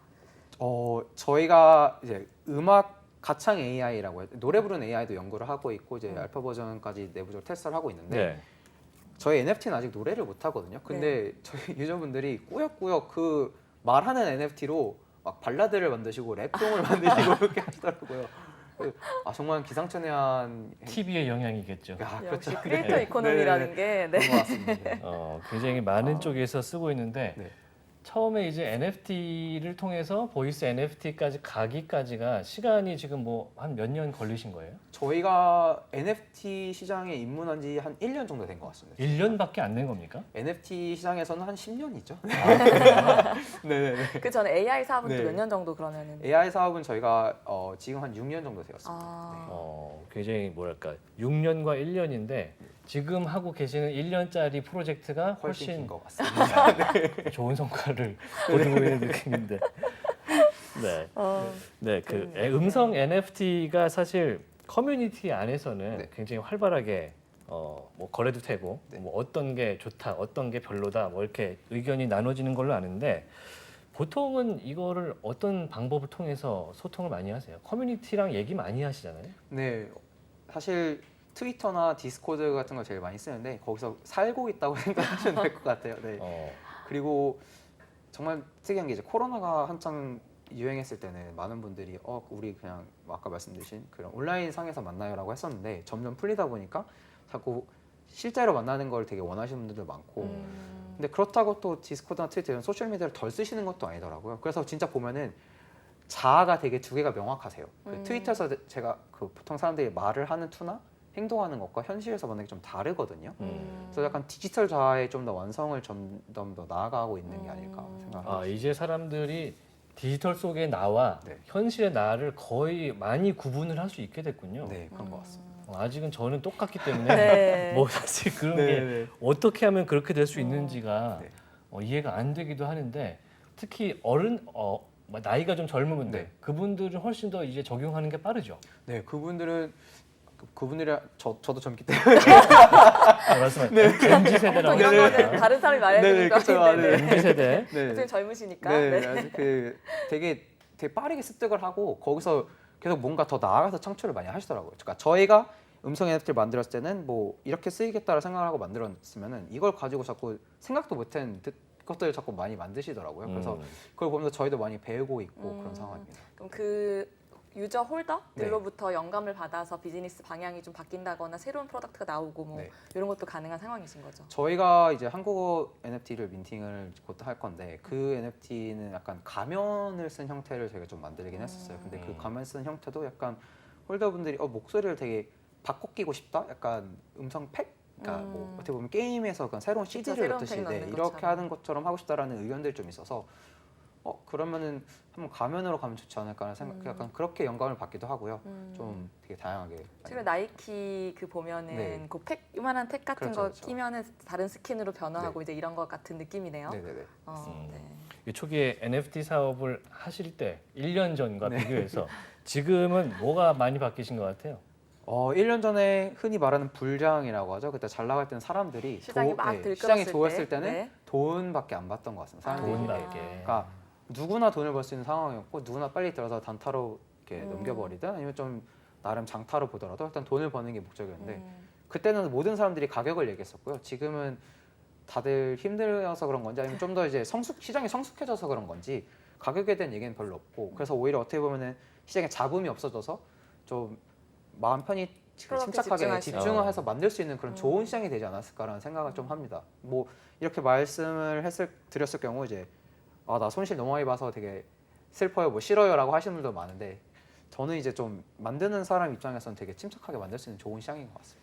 저희가 이제 음악 가창 AI라고 해요. 노래 부르는 AI도 연구를 하고 있고 이제 알파 버전까지 내부적으로 테스트를 하고 있는데 네. 저희 NFT는 아직 노래를 못 하거든요. 근데 저희 유저분들이 꾸역꾸역 그 말하는 NFT로 막 발라드를 만드시고 랩송을 만드시고 그렇게 하시더라고요. 정말 기상천외한 TV의 영향이겠죠. 야, 역시 그렇죠. 크리에이터 네. 이코노미라는 게 네. 그런 것 같습니다. 굉장히 많은 쪽에서 쓰고 있는데 네. 처음에 이제 NFT를 통해서 보이스 NFT까지 가기까지가 시간이 지금 뭐 한 몇 년 걸리신 거예요? 저희가 NFT 시장에 입문한 지 한 1년 정도 된 것 같습니다. 1년밖에 안 된 겁니까? NFT 시장에서는 한 10년이죠. 그 전에 AI 사업은 네. 또 몇 년 정도 그러면은 AI 사업은 저희가 지금 한 6년 정도 되었습니다. 굉장히 뭐랄까 6년과 1년인데 지금 하고 계시는 1년짜리 프로젝트가 훨씬 긴 훨씬 것 같습니다. 좋은 성과를 거두고 있는 느낌인데. 네. 네, 그 음성 NFT가 사실 커뮤니티 안에서는 네. 굉장히 활발하게 뭐 거래도 되고 네. 뭐 어떤 게 좋다, 어떤 게 별로다, 뭐 이렇게 의견이 나눠지는 걸로 아는데 보통은 이거를 어떤 방법을 통해서 소통을 많이 하세요? 커뮤니티랑 얘기 많이 하시잖아요. 네, 사실 트위터나 디스코드 같은 걸 제일 많이 쓰는데 거기서 살고 있다고 생각하시면 될 것 같아요. 네. 그리고 정말 특이한 게 이제 코로나가 한창 유행했을 때는 많은 분들이 우리 그냥 아까 말씀드린 그런 온라인 상에서 만나요라고 했었는데 점점 풀리다 보니까 자꾸 실제로 만나는 걸 되게 원하시는 분들도 많고 근데 그렇다고 또 디스코드나 트위터 이런 소셜미디어를 덜 쓰시는 것도 아니더라고요. 그래서 진짜 보면은 자아가 되게 두 개가 명확하세요. 그 트위터에서 제가 그 보통 사람들이 말을 하는 투나 행동하는 것과 현실에서 만나는 게 좀 다르거든요. 그래서 약간 디지털 자아의 좀 더 완성을 점점 더 나아가고 있는 게 아닐까 생각합니다. 이제 사람들이 디지털 속의 나와 네. 현실의 나를 거의 많이 구분을 할 수 있게 됐군요. 네, 그런 것 같습니다. 아직은 저는 똑같기 때문에 네. 뭐 사실 그런 게 어떻게 하면 그렇게 될 수 있는지가 네. 이해가 안 되기도 하는데 특히 어른 나이가 좀 젊은 분들 네. 그분들은 훨씬 더 이제 적용하는 게 빠르죠. 네, 그분들이 저도 젊기 때문에 말씀하신 MZ 세대라고 보통 이런 하니까. 거는 다른 사람이 말해야 네, 되는 거 그쵸, 아닌데 네. MZ 세대. 네, 좀 젊으시니까 네, 네. 아주 되게 빠르게 습득을 하고 거기서 계속 뭔가 더 나아가서 창출을 많이 하시더라고요. 그러니까 저희가 음성 NFT를 만들었을 때는 뭐 이렇게 쓰이겠다라 생각을 하고 만들었으면은 이걸 가지고 자꾸 생각도 못한 것들을 자꾸 많이 만드시더라고요. 그래서 그걸 보면서 저희도 많이 배우고 있고 그런 상황입니다. 그럼 그 유저 홀더들로부터 영감을 받아서 비즈니스 방향이 좀 바뀐다거나 새로운 프로덕트가 나오고 뭐 네. 이런 것도 가능한 상황이신 거죠? 저희가 이제 한국어 NFT를 민팅을 곧 할 건데 그 NFT는 약간 가면을 쓴 형태를 저희가 좀 만들긴 했었어요. 근데 그 가면 쓴 형태도 약간 홀더분들이 목소리를 되게 바꿔 끼고 싶다? 약간 음성 팩? 그러니까 뭐 어떻게 보면 게임에서 그냥 새로운 CD를 새로운 넣듯이 팩 넣는 이렇게 것처럼. 하는 것처럼 하고 싶다라는 의견들이 좀 있어서 그러면은 한번 가면으로 가면 좋지 않을까라는 생각, 약간 그렇게 영감을 받기도 하고요. 좀 되게 다양하게. 최근 나이키 그 보면은 네. 그 팩, 요만한 팩 같은 그렇죠, 거 그렇죠. 끼면은 다른 스킨으로 변화하고 이제 이런 것 같은 느낌이네요. 네네네. 네. 초기에 NFT 사업을 하실 때 1년 전과 네. 비교해서 지금은 뭐가 많이 바뀌신 것 같아요? 1년 전에 흔히 말하는 불장이라고 하죠. 그때 잘 나갈 때는 사람들이 시장이 막 들끓었을 시장이 때. 좋았을 때는 네. 돈밖에 안 받던 것 같습니다. 사람들이. 돈밖에. 그러니까 누구나 돈을 벌 수 있는 상황이었고 누구나 빨리 들어서 단타로 이렇게 음. 넘겨버리든 아니면 좀 나름 장타로 보더라도 일단 돈을 버는 게 목적이었는데 음. 그때는 모든 사람들이 가격을 얘기했었고요. 지금은 다들 힘들어서 그런 건지 아니면 좀 더 이제 시장이 성숙해져서 그런 건지 가격에 대한 얘기는 별로 없고 그래서 오히려 어떻게 보면은 시장에 잡음이 없어져서 좀 마음 편히 프로덕트에 침착하게 집중할 수 있는. 집중을 해서 만들 수 있는 그런 좋은 시장이 되지 않았을까라는 생각을 좀 합니다. 뭐 이렇게 말씀을 드렸을 경우 이제 나 손실 너무 많이 봐서 되게 슬퍼요, 뭐 싫어요라고 하시는 분들도 많은데 저는 이제 좀 만드는 사람 입장에서는 되게 침착하게 만들 수 있는 좋은 시장인 것 같습니다.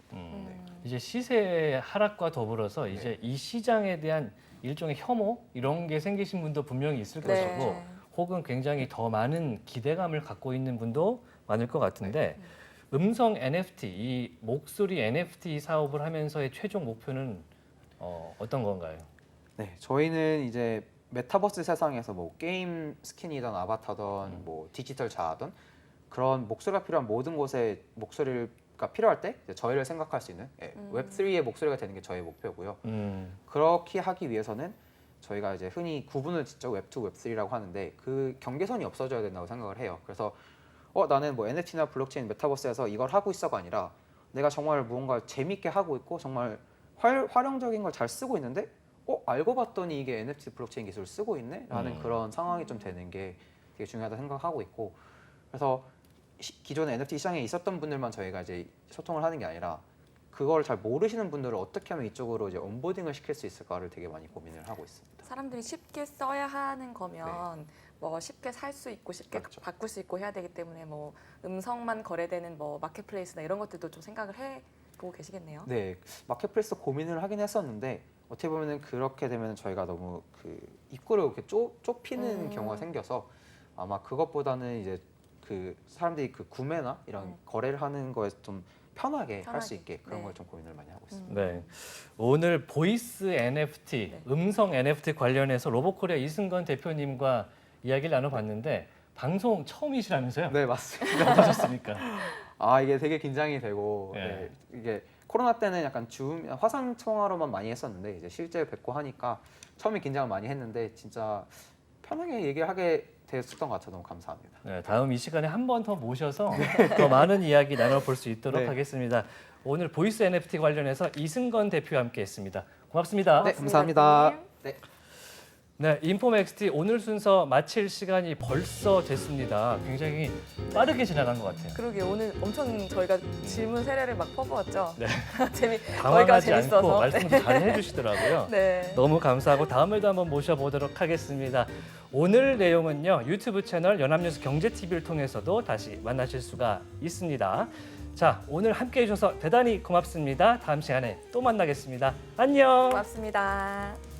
이제 시세 하락과 더불어서 이제 이 시장에 대한 일종의 혐오 이런 게 생기신 분도 분명히 있을 네. 것이고 혹은 굉장히 더 많은 기대감을 갖고 있는 분도 많을 것 같은데 음성 NFT, 이 목소리 NFT 사업을 하면서의 최종 목표는 어떤 건가요? 네, 저희는 이제 메타버스 세상에서 뭐 게임 스킨이든 아바타든 뭐 디지털 자아든 그런 목소리가 필요한 모든 곳에 목소리가 필요할 때 이제 저희를 생각할 수 있는 웹3의 목소리가 되는 게 저희 목표고요. 그렇게 하기 위해서는 저희가 이제 흔히 구분을 짓죠. 웹2, 웹3라고 하는데 그 경계선이 없어져야 된다고 생각을 해요. 그래서 나는 뭐 NFT나 블록체인, 메타버스에서 이걸 하고 있어가 아니라 내가 정말 무언가 재밌게 하고 있고 정말 활용적인 걸 잘 쓰고 있는데 알고 봤더니 이게 NFT 블록체인 기술을 쓰고 있네? 라는 그런 상황이 좀 되는 게 되게 중요하다고 생각하고 있고 그래서 기존의 NFT 시장에 있었던 분들만 저희가 이제 소통을 하는 게 아니라 그걸 잘 모르시는 분들을 어떻게 하면 이쪽으로 이제 온보딩을 시킬 수 있을까를 되게 많이 고민을 하고 있습니다. 사람들이 쉽게 써야 하는 거면 뭐 쉽게 살 수 있고 쉽게 맞죠. 바꿀 수 있고 해야 되기 때문에 뭐 음성만 거래되는 뭐 마켓플레이스나 이런 것들도 좀 생각을 해보고 계시겠네요. 네, 마켓플레이스 고민을 하긴 했었는데 어떻게 보면은 그렇게 되면 저희가 너무 그 입구를 이렇게 좁히는 경우가 생겨서 아마 그것보다는 이제 그 사람들이 그 구매나 이런 거래를 하는 거에 좀 편하게 할 수 있게 그런 걸 좀 고민을 많이 하고 있습니다. 네. 오늘 보이스 NFT, 음성 NFT 관련해서 로보코리아 이승건 대표님과 이야기를 나눠봤는데 방송 처음이시라면서요? 네, 맞습니다. 어떠셨습니까? 이게 되게 긴장이 되고 네. 이게 코로나 때는 약간 화상 통화로만 많이 했었는데 이제 실제 뵙고 하니까 처음에 긴장을 많이 했는데 진짜 편하게 얘기를 하게 됐었던 것 같아서 너무 감사합니다. 네, 다음 이 시간에 한 번 더 모셔서 더 많은 이야기 나눠볼 수 있도록 네. 하겠습니다. 오늘 보이스 NFT 관련해서 이승건 대표와 함께했습니다. 고맙습니다. 네, 감사합니다. 대표님. 네. 네, 인포맥스티 오늘 순서 마칠 시간이 벌써 됐습니다. 굉장히 빠르게 지나간 것 같아요. 그러게 오늘 엄청 저희가 질문 세례를 막 퍼부었죠. 네. 저희가 당황하지 재밌어서. 않고 말씀도 잘 해주시더라고요. 네. 너무 감사하고 다음에도 한번 모셔보도록 하겠습니다. 오늘 내용은요 유튜브 채널 연합뉴스 경제TV를 통해서도 다시 만나실 수가 있습니다. 자, 오늘 함께해 주셔서 대단히 고맙습니다. 다음 시간에 또 만나겠습니다. 안녕. 고맙습니다.